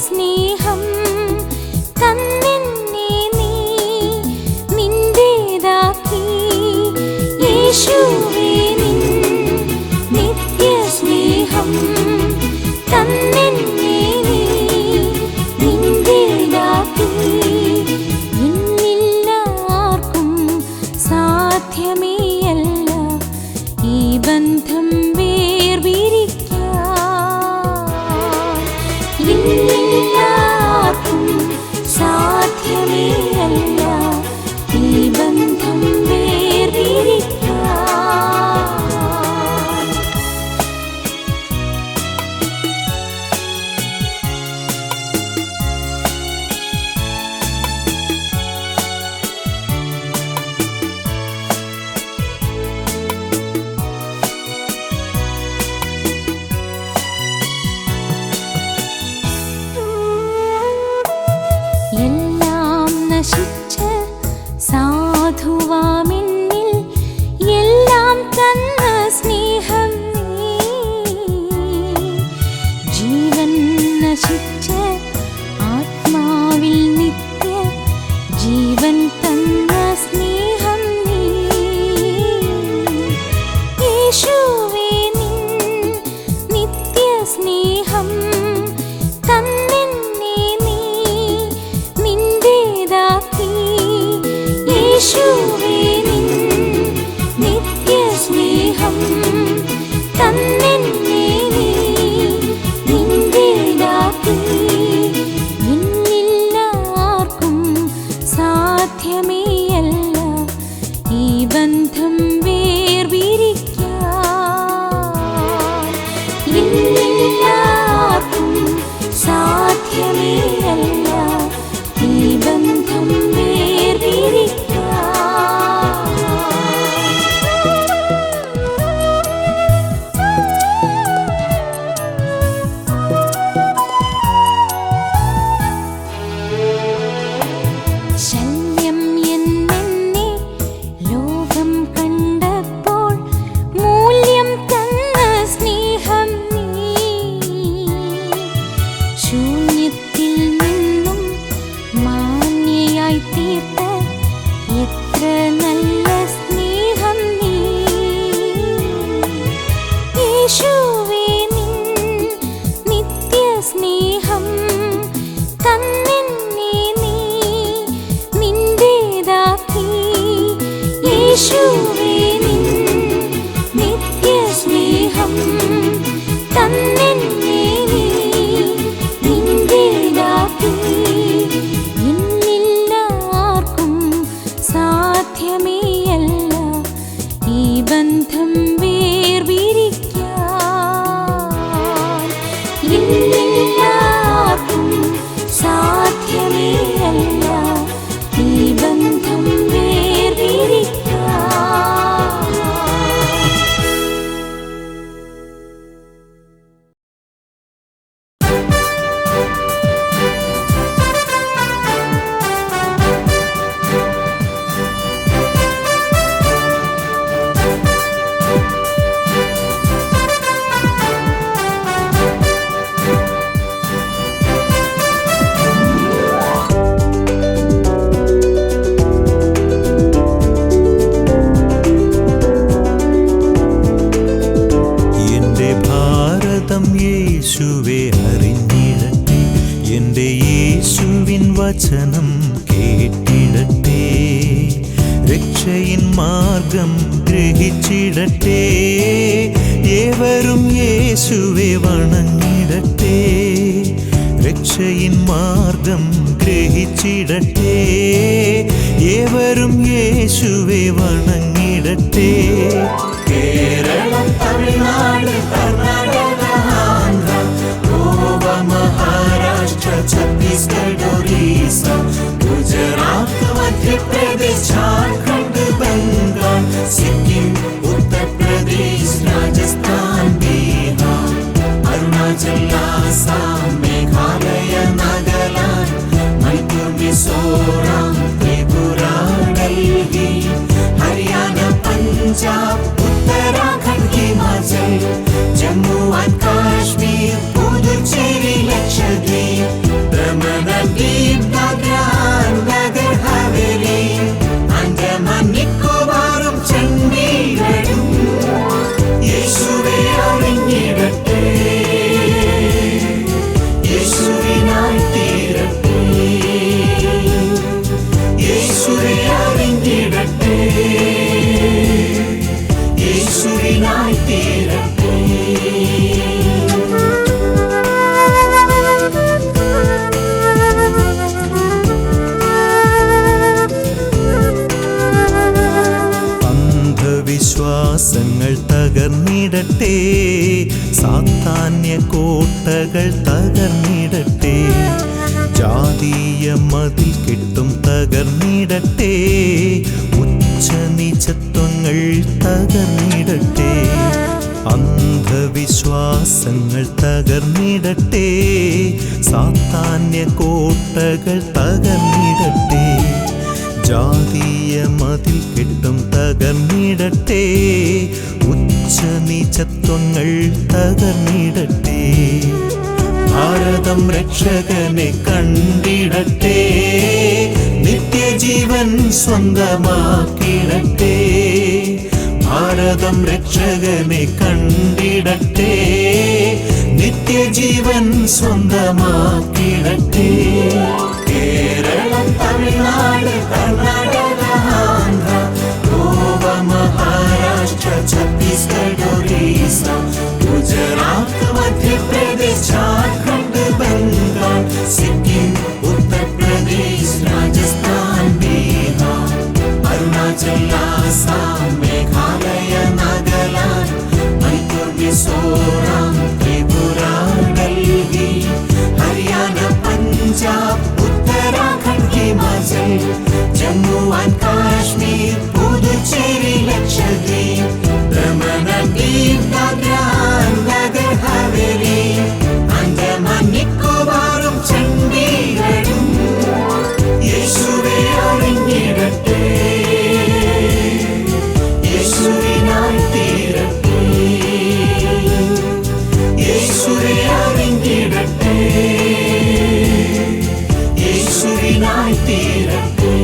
സ്നേഹം തന്നെന്നെ നീ നിന്റേതാക്കി. യേശുവേ നിൻ നിത്യസ്നേഹം തന്നെന്നെ നീ നിന്റേതാക്കി. ഇന്നില്ലാർക്കും സാധ്യമേയല്ല ഈ ബന്ധം വേർപിരിക്കാൻ. ഇന്നില്ലാർക്കും സാധ്യമേയല്ല ഈ ബന്ധം വേർപിരിക്കാൻ. എല്ലാം നശിച്ച് സാധുവാമെന്നിൽ എല്ലാം തന്ന സ്നേഹം നീ. ജീവൻ നശിച്ച് ആത്മാവിൽ നിത്യ ജീവൻ തന്ന സ്നേഹം നീ. യേശുവേ നിൻ നിത്യസ്നേഹം തന്നെന്നെ നീ നിന്റേതാക്കി. യേശുവേ നിൻ നിത്യസ്നേഹം തന്നെന്നെ നീ നിന്റേതാക്കി. ഇന്നില്ലാർക്കും സാധ്യമേയല്ല ഈ ബന്ധം വേർപിരിക്കാൻ. ഇന്നില്ലാർക്കും സാധ്യമേയല്ല ഈ ബന്ധം വേർപിരിക്കാൻ. ശല്യം എന്നെന്നെ ലോകം കണ്ടപ്പോൾ മൂല്യം തന്ന സ്നേഹം നീ. ശൂന്യത്തിൽ നിന്നും മാന്യയായി തീർത്ത എത്ര നല്ല സ്നേഹം നീ. യേശുവേ നിൻ നിത്യസ്നേഹം തന്നെന്നെ നീ നിന്റേതാക്കി. യേശുവേ നിൻ നിത്യസ്നേഹം തന്നെന്നെ നീ നിന്റേതാക്കി. ഇന്നില്ലാർക്കും സാധ്യമേയല്ല ഈ ബന്ധം വേർപിരിക്കാൻ. ഇന്നില്ലാർക്കും സാധ്യമേയല്ല ഈ ബന്ധം വേർപിരിക്കാൻ. എന്റെ ഭാരതം യേശുവെ അറിഞ്ഞിടട്ടെ, എന്റെ യേശുവിൻ വചനം കേട്ടിടട്ടെ. രക്ഷയിൻ മാർഗം ഗ്രഹിച്ചിടട്ടെ, ഏവരും യേശുവെ വണങ്ങിടട്ടെ. രക്ഷയിൻ മാർഗം ഗ്രഹിച്ചിടട്ടെ, ഏവരും യേശുവെ വണങ്ങിടട്ടെ. കേരളം, തമിഴ്നാട്, കർണാടക, ആന്ധ്ര, ഗോവ, മഹാരാഷ്ട്ര, ഛത്തീസ്ഗഡ്, ഒറീസ, ഗുജറാത്ത്, മധ്യപ്രദേശ്, ഝാർഖണ്ഡ്, ബംഗാൾ, സിക്കിം, ഉത്തർപ്രദേശ്, രാജസ്ഥാൻ, ബീഹാർ, അരുണാചൽ, ആസാം, മേഘാലയ, നാഗാലാൻഡ്, മണിപ്പൂർ, മിസോറാം, ത്രിപുര, ഡൽഹി, ഹരിയാന, പഞ്ചാബ്, ഉത്തരാഖണ്ഡ്, ഹിമാചൽ, ജമ്മു കോട്ടകൾ തകർന്നിടട്ടെ, ജാതീയ മതിൽ കെട്ടും തകർന്നിടട്ടെ, ഉച്ചനീചത്വങ്ങൾ തകർന്നിടട്ടെ, അന്ധവിശ്വാസങ്ങൾ തകർന്നിടട്ടെ, സാത്താന്യ കോട്ടകൾ തകർന്നിടട്ടെ, ജാതീയ മതിൽ കെട്ടും തകർന്നിടട്ടെ, ഉച്ചനീചത്വങ്ങൾ തകർന്നിടട്ടെ. ഭാരതം രക്ഷകനെ കണ്ടിടട്ടെ, നിത്യജീവൻ സ്വന്തമാക്കിടട്ടെ. ഭാരതം രക്ഷകനെ കണ്ടിടട്ടെ, നിത്യജീവൻ സ്വന്തമാക്കിടട്ടെ. Keralam, Tamil Nadu, Karnataka, Andhra, Goa, Maharashtra, Chhattisgarh, Orissa, Gujarat, Madhya Pradesh, Jharkhand, Bengal, Sikkim, Uttar Pradesh, Rajasthan, Bihar, Arunachal, Assam, Meghalaya, Nagaland, Manipur, Mizoram, Tripura, Delhi, Haryana, Punjab, Uttarakhand, Himachal, Jammu and Kashmir, Puducherry, Lakshadweep, Daman and Diu, Dadra and Nagar Haveli, Andaman, നിക്കോബാറും ചണ്ഡീഗഡും യേശുവേ അറിഞ്ഞിടട്ടെ, യേശുവിനായി തീരട്ടെ, യേശുവേ അറിഞ്ഞിടട്ടെ, യേശുവിനായി തീരട്ടെ.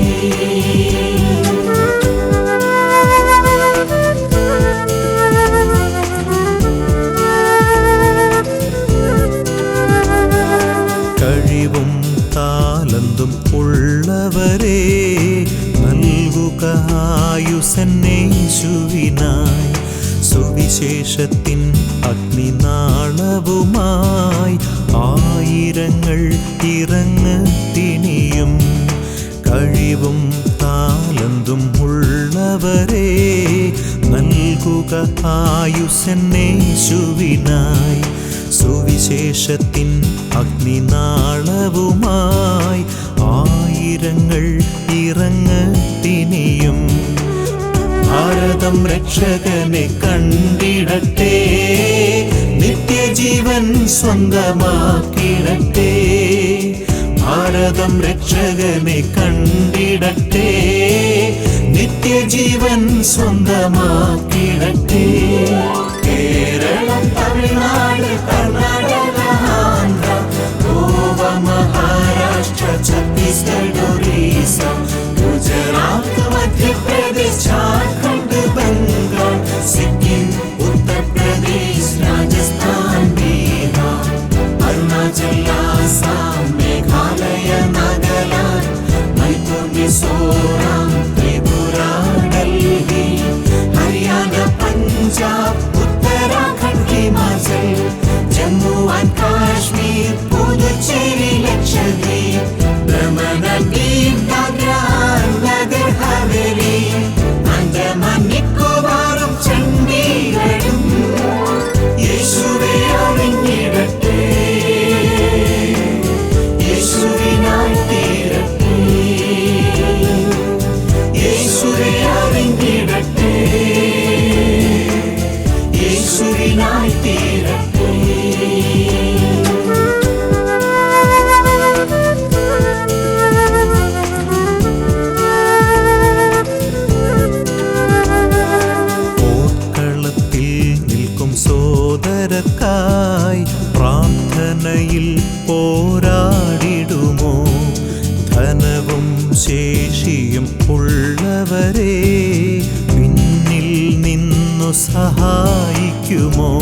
കഴിവും താലന്തും ഉള്ളവരെ നൽകുക ആയുസ്സന്നേശുവിനായി, സുവിശേഷത്തിൻ അഗ്നിനാളവുമായി ആയിരങ്ങൾ ഇറങ്ങത്തിനിയും. കഴിവും താലന്തും ഉള്ളവരെ നൽകുക ആയുസ്സന്നേശുവിനായി, സുവിശേഷത്തിൻ അഗ്നിനാളവുമായി ആയിരങ്ങൾ ഇറങ്ങത്തിനിയും. ഭാരതം രക്ഷകനെ കണ്ടിടട്ടെ, നിത്യജീവൻ സ്വന്തമാക്കിടട്ടെ. ഭാരതം രക്ഷകനെ കണ്ടിടട്ടെ, നിത്യജീവൻ സ്വന്തമാക്കിടട്ടെ. Keralam, Tamil Nadu, Karnataka, Andhra, Goa, Maharashtra, Chhattisgarh, Orissa, Gujarat, Madhya Pradesh, Jharkhand, Bengal, Sikkim, Uttar Pradesh, Rajasthan, Bihar, Arunachal, Assam, Meghalaya, Nagaland, Manipur, Mizoram, Tripura, Delhi, Haryana, Punjab, Uttarakhand, Himachal, Jammu and Kashmir, Puducherry, Lakshadweep, Daman and Diu, Dadra and Nagar Haveli, Andaman, നിക്കോബാറും ചണ്ഡീഗഡും യേശുവേ അറിഞ്ഞിടട്ടെ, യേശുവിനായി തീരട്ടെ, യേശുവേ അറിഞ്ഞിടട്ടെ, യേശുവിനായി തീരട്ടെ. പോർക്കളത്തിൽ നിൽക്കും സോദരക്കായി പ്രാർത്ഥനയിൽ പോരാടിടുമോ? ധനവും ശേഷിയും ഉള്ളവരെ പിന്നിൽ നിന്നു സഹായിക്കുമോ?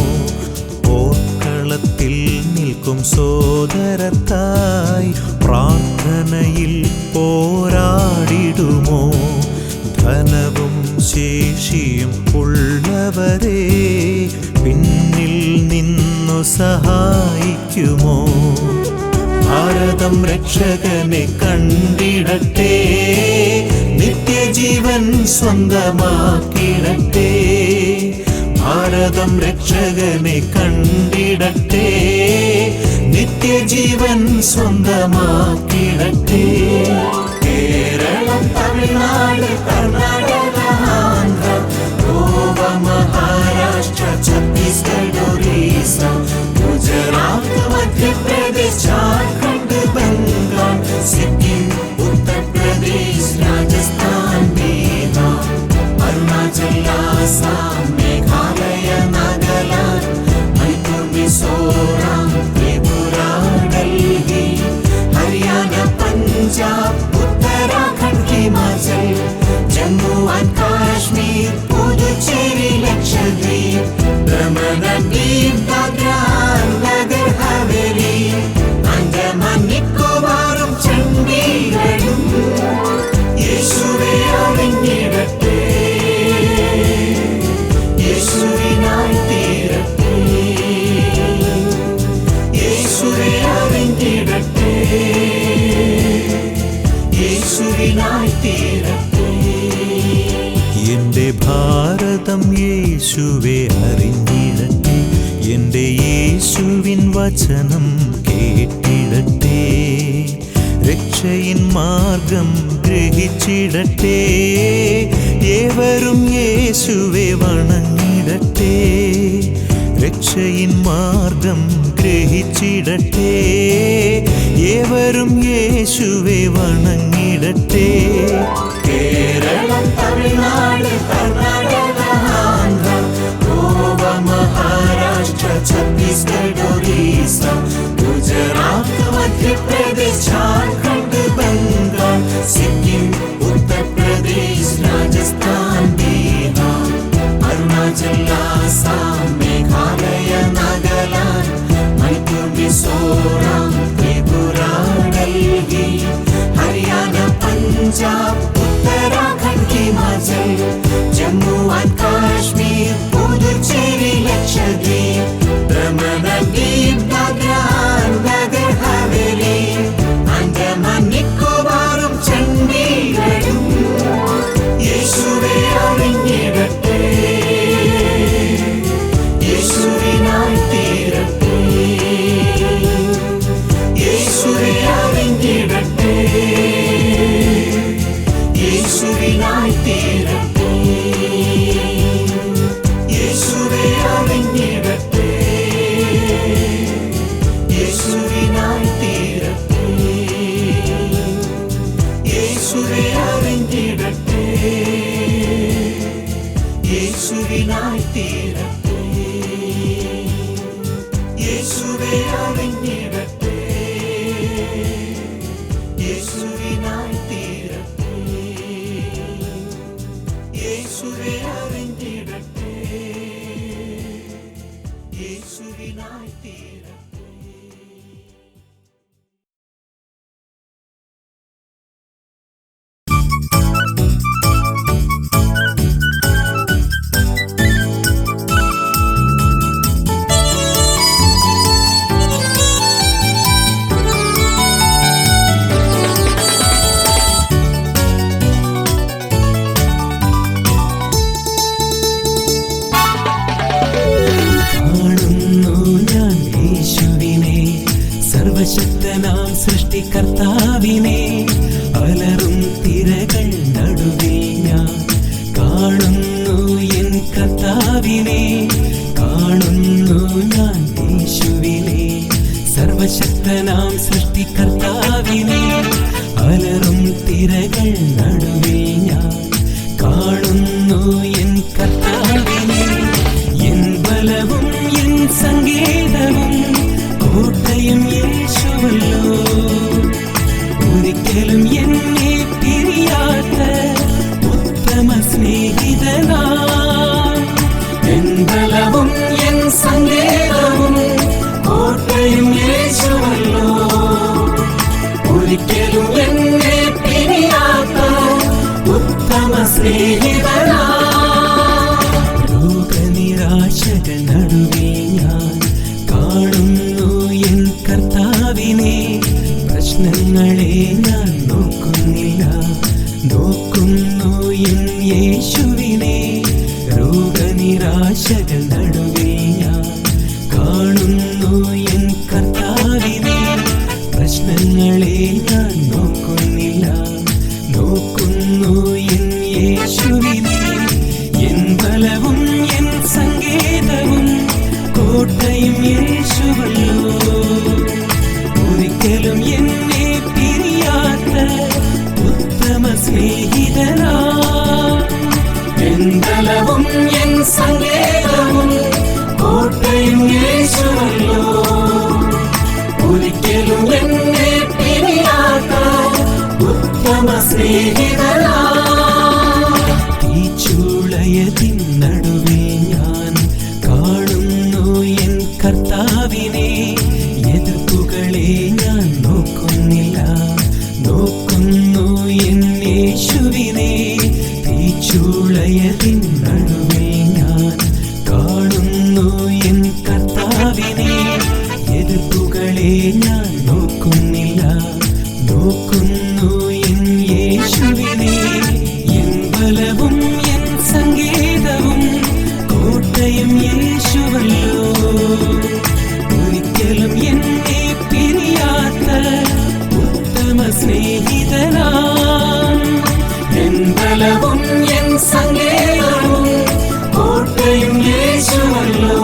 പോർക്കളത്തിൽ നിൽക്കും സോദരക്കായി പ്രാർത്ഥനയിൽ പോരാടിടുമോ? ധനവും ശേഷിയും ഉള്ളവരെ പിന്നിൽ നിന്നു സഹായിക്കുമോ? ഭാരതം രക്ഷകനെ കണ്ടിടട്ടെ, നിത്യജീവൻ സ്വന്തമാക്കിടട്ടെ. ഭാരതം രക്ഷകനെ കണ്ടിടട്ടെ, നിത്യജീവൻ സ്വന്തമാക്കിടട്ടെ. Keralam, Tamil Nadu, Karnataka, Andhra, Goa, Maharashtra, Chhattisgarh, Orissa, Gujarat, Madhya Pradesh, Jharkhand, Bengal, Sikkim, Uttar Pradesh, Rajasthan, Bihar, Arunachal, Assam, Meghalaya, Nagaland, Manipur, Mizoram, Tripura, Delhi, Haryana, Punjab, Uttarakhand, Himachal, Jammu and Kashmir, Puducherry, Lakshadweep, Daman and Diu, Dadra and Nagar Haveli, Andaman നിക്കോബാറും ചണ്ഡീഗഡും യേശുവേ അറിഞ്ഞിടട്ടെ, യേശുവിനായി തീരട്ടെ, യേശുവേ അറിഞ്ഞിടട്ടെ, യേശുവിനായി തീരട്ടെ. എന്റെ ഭാരതം യേശുവെ അറിഞ്ഞിടട്ടെ, എന്റെ യേശുവിൻ വചനം കേട്ടിടട്ടെ, രക്ഷയിൻ മാർഗം ഗ്രഹിച്ചിടട്ടെ, ഏവരും യേശുവെ വണങ്ങിടട്ടെ, രക്ഷയിൻ മാർഗം ഗ്രഹിച്ചിടട്ടെ, ഏവരും യേശുവെ വണങ്ങിടട്ടെ. Keralam, Tamil Nadu, Karnataka, Andhra, Goa, Maharashtra, Chhattisgarh, Orissa, Gujarat, Madhya Pradesh, Jharkhand, Bengal, Sikkim, Uttar Pradesh, Rajasthan, Bihar, Arunachal, Assam, Meghalaya, Nagaland, Manipur, Mizoram, Tripura, Delhi, Haryana, Punjab, Uttarakhand, Himachal, Jammu and Kashmir, Puducherry, Lakshadweep, Daman and Diu, Dadra and Nagar Haveli, Andaman നിക്കോബാറും ചണ്ഡീഗഡും യേശുവേ അറിഞ്ഞിടട്ടെ, യേശുവിനായി തീരട്ടെ, യേശുവേ അറിഞ്ഞിടട്ടെ, യേശുവിനായി തീരട്ടെ, യേശുവേ അറിഞ്ഞിടട്ടെ, യേശുവിനായി തീരട്ടെ, യേശുവേ അറിഞ്ഞിടട്ടെ, യേശുവിനായി തീരട്ടെ, യേശുവേ അറിഞ്ഞിടട്ടെ, യേശുവിനായി തീരട്ടെ, യേശുവേ അറിഞ്ഞിടട്ടെ, യേശുവിനായി തീരട്ടെ. സർവശക്തനാം സൃഷ്ടികർത്താവിനെ, അലറും തിരകൾ നടുവിൽ ഞാൻ കാണുന്നു എൻ കർത്താവിനെ, കാണുന്നു ഞാൻ യേശുവിനെ. സർവശക്തനാം സൃഷ്ടികർത്താവിനെ, അലറും തിരകൾ നടുവിൽ ഞാൻ കാണുന്നു എൻ കർത്താവിനെ. എൻ ബലവും എൻ സങ്കേതവും കോട്ടയും യേശുവല്ലോ, ഒരിക്കലും എന്നെ പിരിയാത്ത ഉത്തമ സ്നേഹിതനാ. എൻ ബലവും എൻ സങ്കേതവും കോട്ടയും യേശുവല്ലോ, ഒരിക്കലും എന്നെ പിരിയാത്ത ഉത്തമ സ്നേഹിതനാ. രോഗനിരാശകൾ നടുവിൽ ഞാൻ കാണുന്നു എൻ കർത്താവിനെ. പ്രശ്നങ്ങളെ ഞാൻ നോക്കുന്നില്ല, നോക്കുന്നു എൻ യേശുവിനെ. രോഗനിരാശകൾ നിരാശകൾ നടുവിൽ ഞാൻ കാണുന്നു എൻ കർത്താവിനെ. പ്രശ്നങ്ങളെ ഞാൻ നോക്കുന്നില്ല, നോക്കുന്നു എൻ യേശുവിനെ. എൻ ബലവും എൻ സങ്കേതവും കോട്ടയും യേശുവല്ലോ. ഒരിക്കലും എന്നെ പിരിയാത്ത ഉത്തമ സ്നേഹിതനാ. എൻ ബലവും എൻ സങ്കേതവും കോട്ടയും യേശുവല്ലോ. ഒരിക്കലും എന്നെ പിരിയാത്ത ഉത്തമ സ്നേഹിതനാ. തീച്ചൂളയതിൻ നടുവിൽ ഞാൻ കാണുന്നു എൻ കർത്താവിനെ. എതിർപ്പുകളെ ഞാൻ നോക്കുന്നില്ല, നോക്കുന്നു എൻ യേശുവിനെ. തീച്ചൂളയതിൻ നടുവിൽ ഞാൻ കാണുന്നു എൻ കർത്താവിനെ. എതിർപ്പുകളെ ഞാൻ നോക്കുന്നില്ല, നോക്കുന്നു എൻ യേശുവിനെ. എൻ ബലവും എൻ സങ്കേതവും കോട്ടയും യേശുവല്ലോ. ഒരിക്കലും എന്നെ പിരിയാത്ത ഉത്തമ സ്നേഹിതനാ. എൻ ബലവും എൻ സങ്കേതവും കോട്ടയും യേശുവല്ലോ.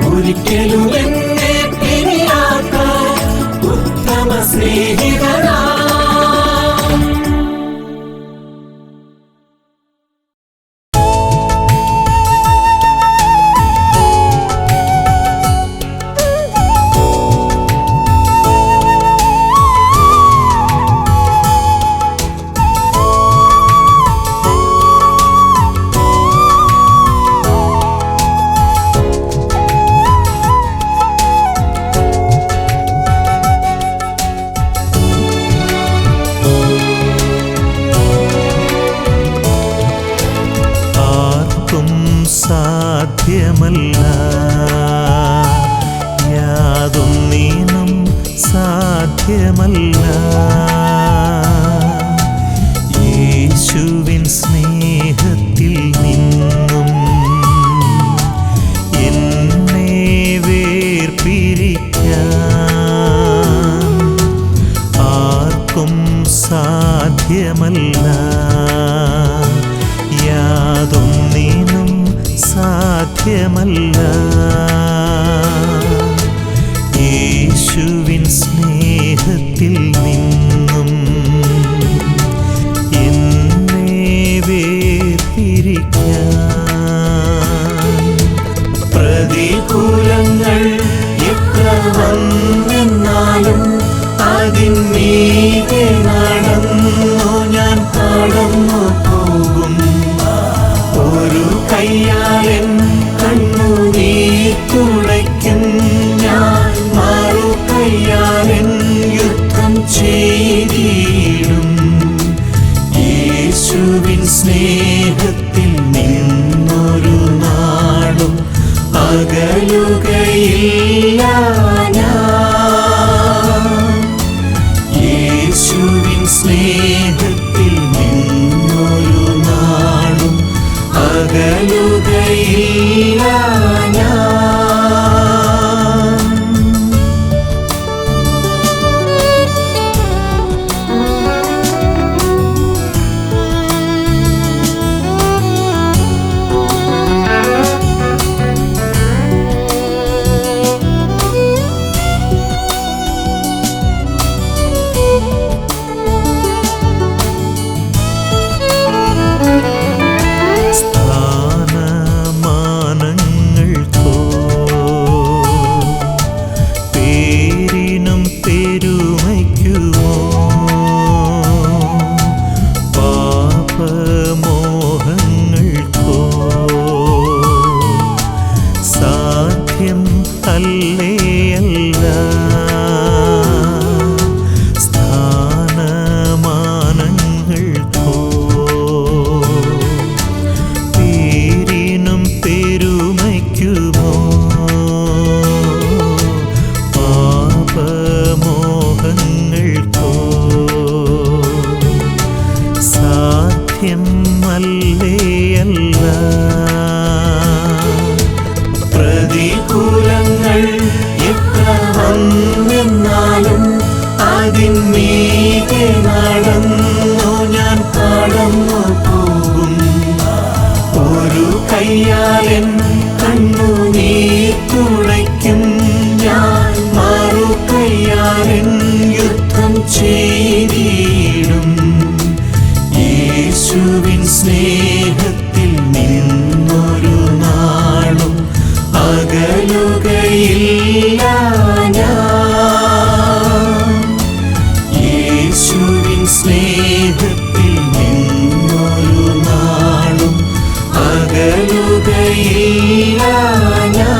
ഒരിക്കലും എന്നെ പിരിയാത്ത ഉത്തമ സ്നേഹിതനാ. സാധ്യമല്ല, യാതൊന്നിനും സാധ്യമല്ല. യേശുവിൻ സ്നേഹത്തിൽ നിന്നും എന്നെ വേർപിരിക്കാൻ ആർക്കും സാധ്യമല്ല, യാതൊന്നിനും സാധ്യമല്ല. യേശുവിൻ സ്നേഹത്തിൽ നിന്നും എന്നെ വേർപിരിക്കാൻ. പ്രതികൂലങ്ങൾ എത്ര വന്നെന്നാലും അതിന്മീതെ നടന്നു ഞാൻ കടന്നു പോകും. ഒരു കയ്യാലൻ കണ്ണുനീർ തുടയ്ക്കും ഞാൻ, മറു കയ്യാലൻ യുദ്ധം ചെയ്തിടും. യേശുവിൻ സ്നേഹത്തിൽ നിന്നൊരു നാളും അകലുകയില്ല ഞാൻ. യേശുവിൻ സ്നേഹത്തിൽ നിന്നൊരു നാളും അകലുകയില്ല ഞാൻ. നടന്നു ഞാൻ കടന്നു പോകും. ഒരു കയ്യാലൻ കണ്ണുനീർ തുടയ്ക്കും ഞാൻ, മറു കയ്യാലൻ യുദ്ധം ചെയ്തിടും. യേശുവിൻ സ്നേഹത്തിൽ നിന്നൊരു നാളും അകലുകയില്ല ഞാൻ. യേശുവിൻ സ്നേഹത്തിൽ നിന്നൊരു നാളും അകലുകയില്ല ഞാൻ.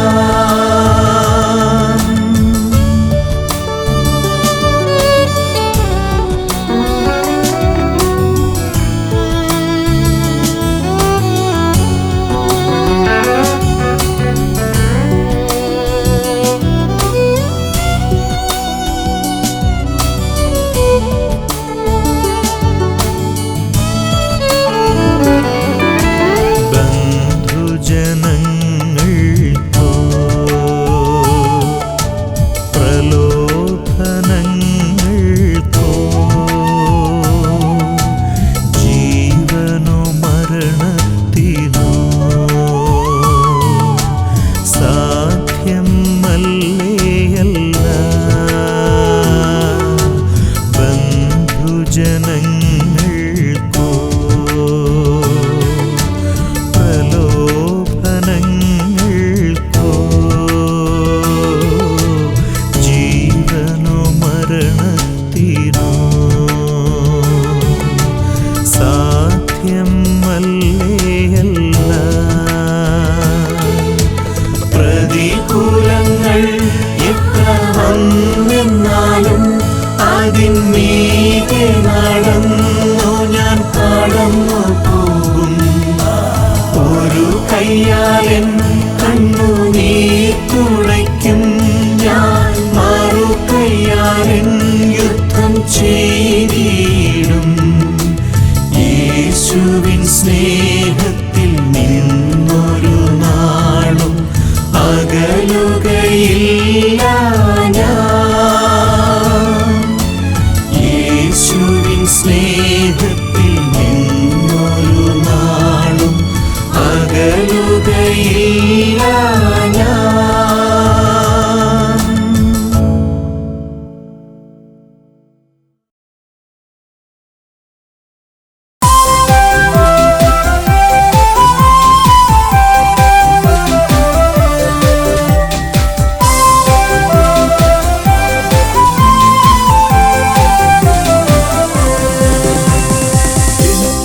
ബന്ധുജനങ്ങൾക്കോ പ്രലോഭനങ്ങൾക്കോ ജീവനോ മരണത്തിനോ സാധ്യം അല്ലേയല്ല. ബന്ധുജനങ്ങൾക്കോ പ്രലോഭനങ്ങൾക്കോ ജീവനോ മരണത്തിനോ സാധ്യം അല്ലേയല്ല. പ്രതികൂലങ്ങൾ എത്ര വന്നെന്നാലും അതിന്മീതെ നടന്നു ഞാൻ കടന്നു പോകും. ഒരു കയ്യാലൻ കണ്ണുനീർ തുടയ്ക്കും ഞാൻ, മറു കയ്യാലൻ യുദ്ധം ചെയ്തിടും. യേശുവിൻ സ്നേഹത്തിൽ നിന്നൊരു നാളും അകലുകയില്ല ഞാൻ. യേശുവിൻ സ്നേഹത്തിൽ നിന്നൊരു നാളും അകലുകയില്ല ഞാൻ.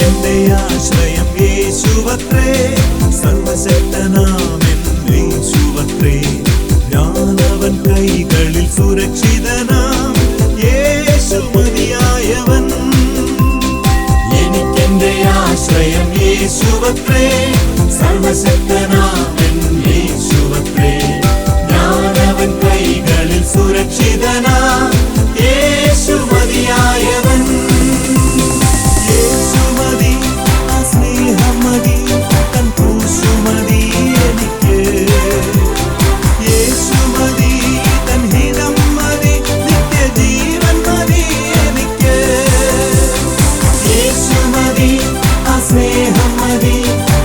എന്റെ ആശ്രയം യേശുവത്രേ, സർവശക്തനാമൻ യേശുവത്രേ. ഞാനവൻ കൈകളിൽ സുരക്ഷിതനാം, യേശു മതിയായവൻ. എനിക്കെന്റെ ആശ്രയം യേശുവത്രേ, സർവശക്തനാമൻ യേശുവത്രേ. ഞാനവൻ കൈകളിൽ സുരക്ഷിതനാം, യേശു മതിയായവൻ. യേശുമതി, ആ സ്നേഹം മതി, തൻ ക്രൂശുമതി എനിക്ക്. യേശുമതി, തൻ ഹിതം മതി, നിത്യജീവൻ മതി എനിക്ക്. യേശുമതി, ആ സ്നേഹം മതി,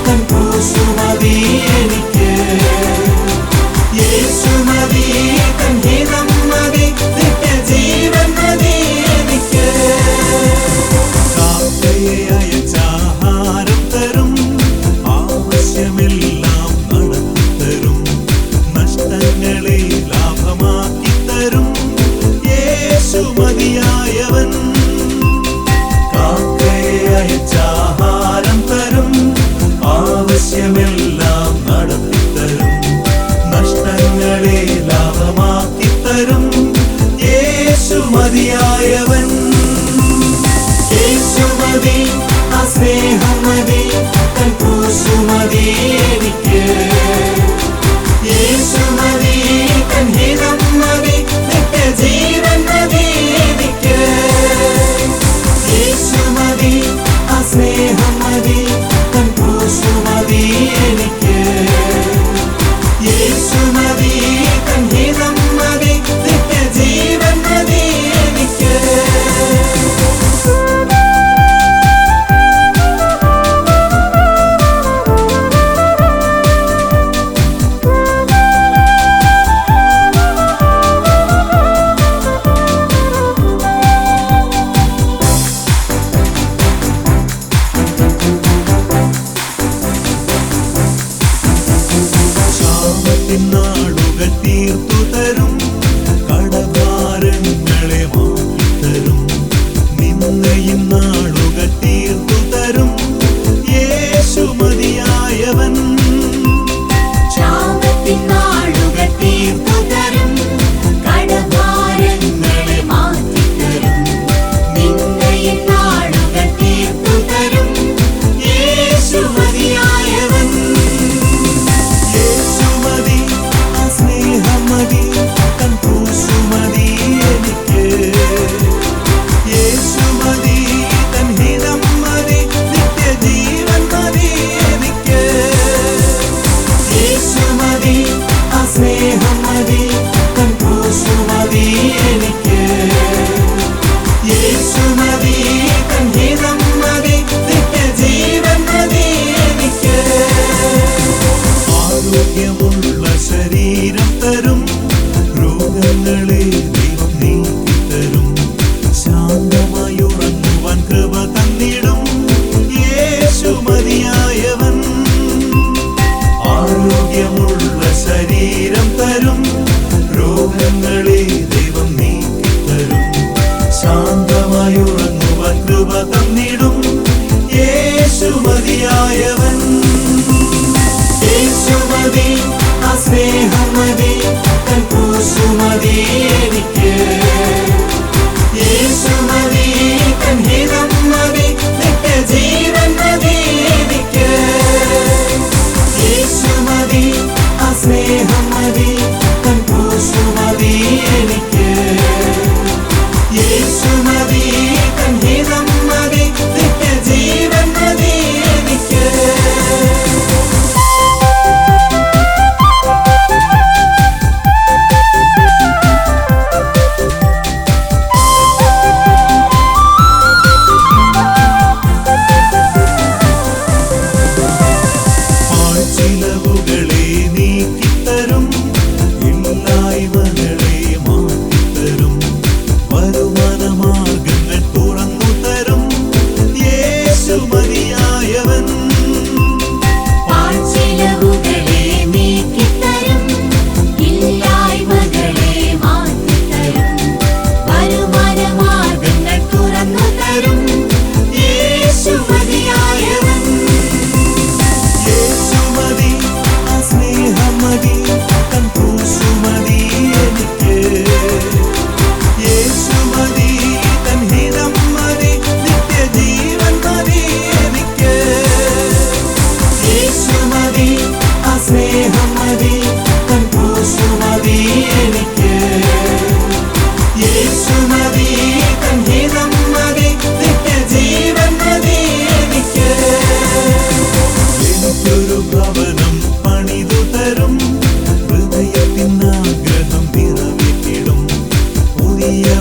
തൻ ക്രൂശുമതി എനിക്ക്. യേശുമതി, തൻ ഹിതം മതി, നിത്യജീവൻ മതി എനിക്ക്. കാക്കയെ അയച്ചാഹാരം തരും, ആവശ്യമെല്ലാം നടത്തിത്തരും, നഷ്ടങ്ങളെ ലാഭമാക്കി തരും, യേശു മതിയായവൻ. കാക്കയെ അയച്ചാഹാരം തരും, ആവശ്യമെല്ലാം നടത്തിത്തരും, നഷ്ടങ്ങളെ ലാഭമാക്കി തരും, യേശു മതിയായവൻ. യേശുമതി, ആ സ്നേഹം മതി, തൻ ക്രൂശുമതി എനിക്ക്. യേശുമതി, തൻ ഹിതം മതി, നിത്യജീവൻ മതി എനിക്ക്. യേശുമതി, ആ സ്നേഹം മതി, തൻ ക്രൂശുമതി എനിക്ക്. യേശുമതി, തൻ ഹിതം മതി, നിത്യജീവൻ മതി എനിക്ക്.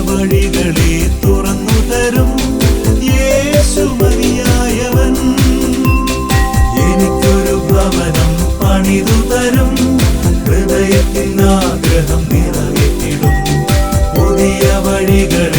വഴികളെ തുറന്നു തരും യേശു മതിയായവൻ. എനിക്കൊരു ഭവനം പണിതു തരും, ഹൃദയത്തിൻ ആഗ്രഹം നിറവേറ്റിടും. പുതിയ വഴികളെ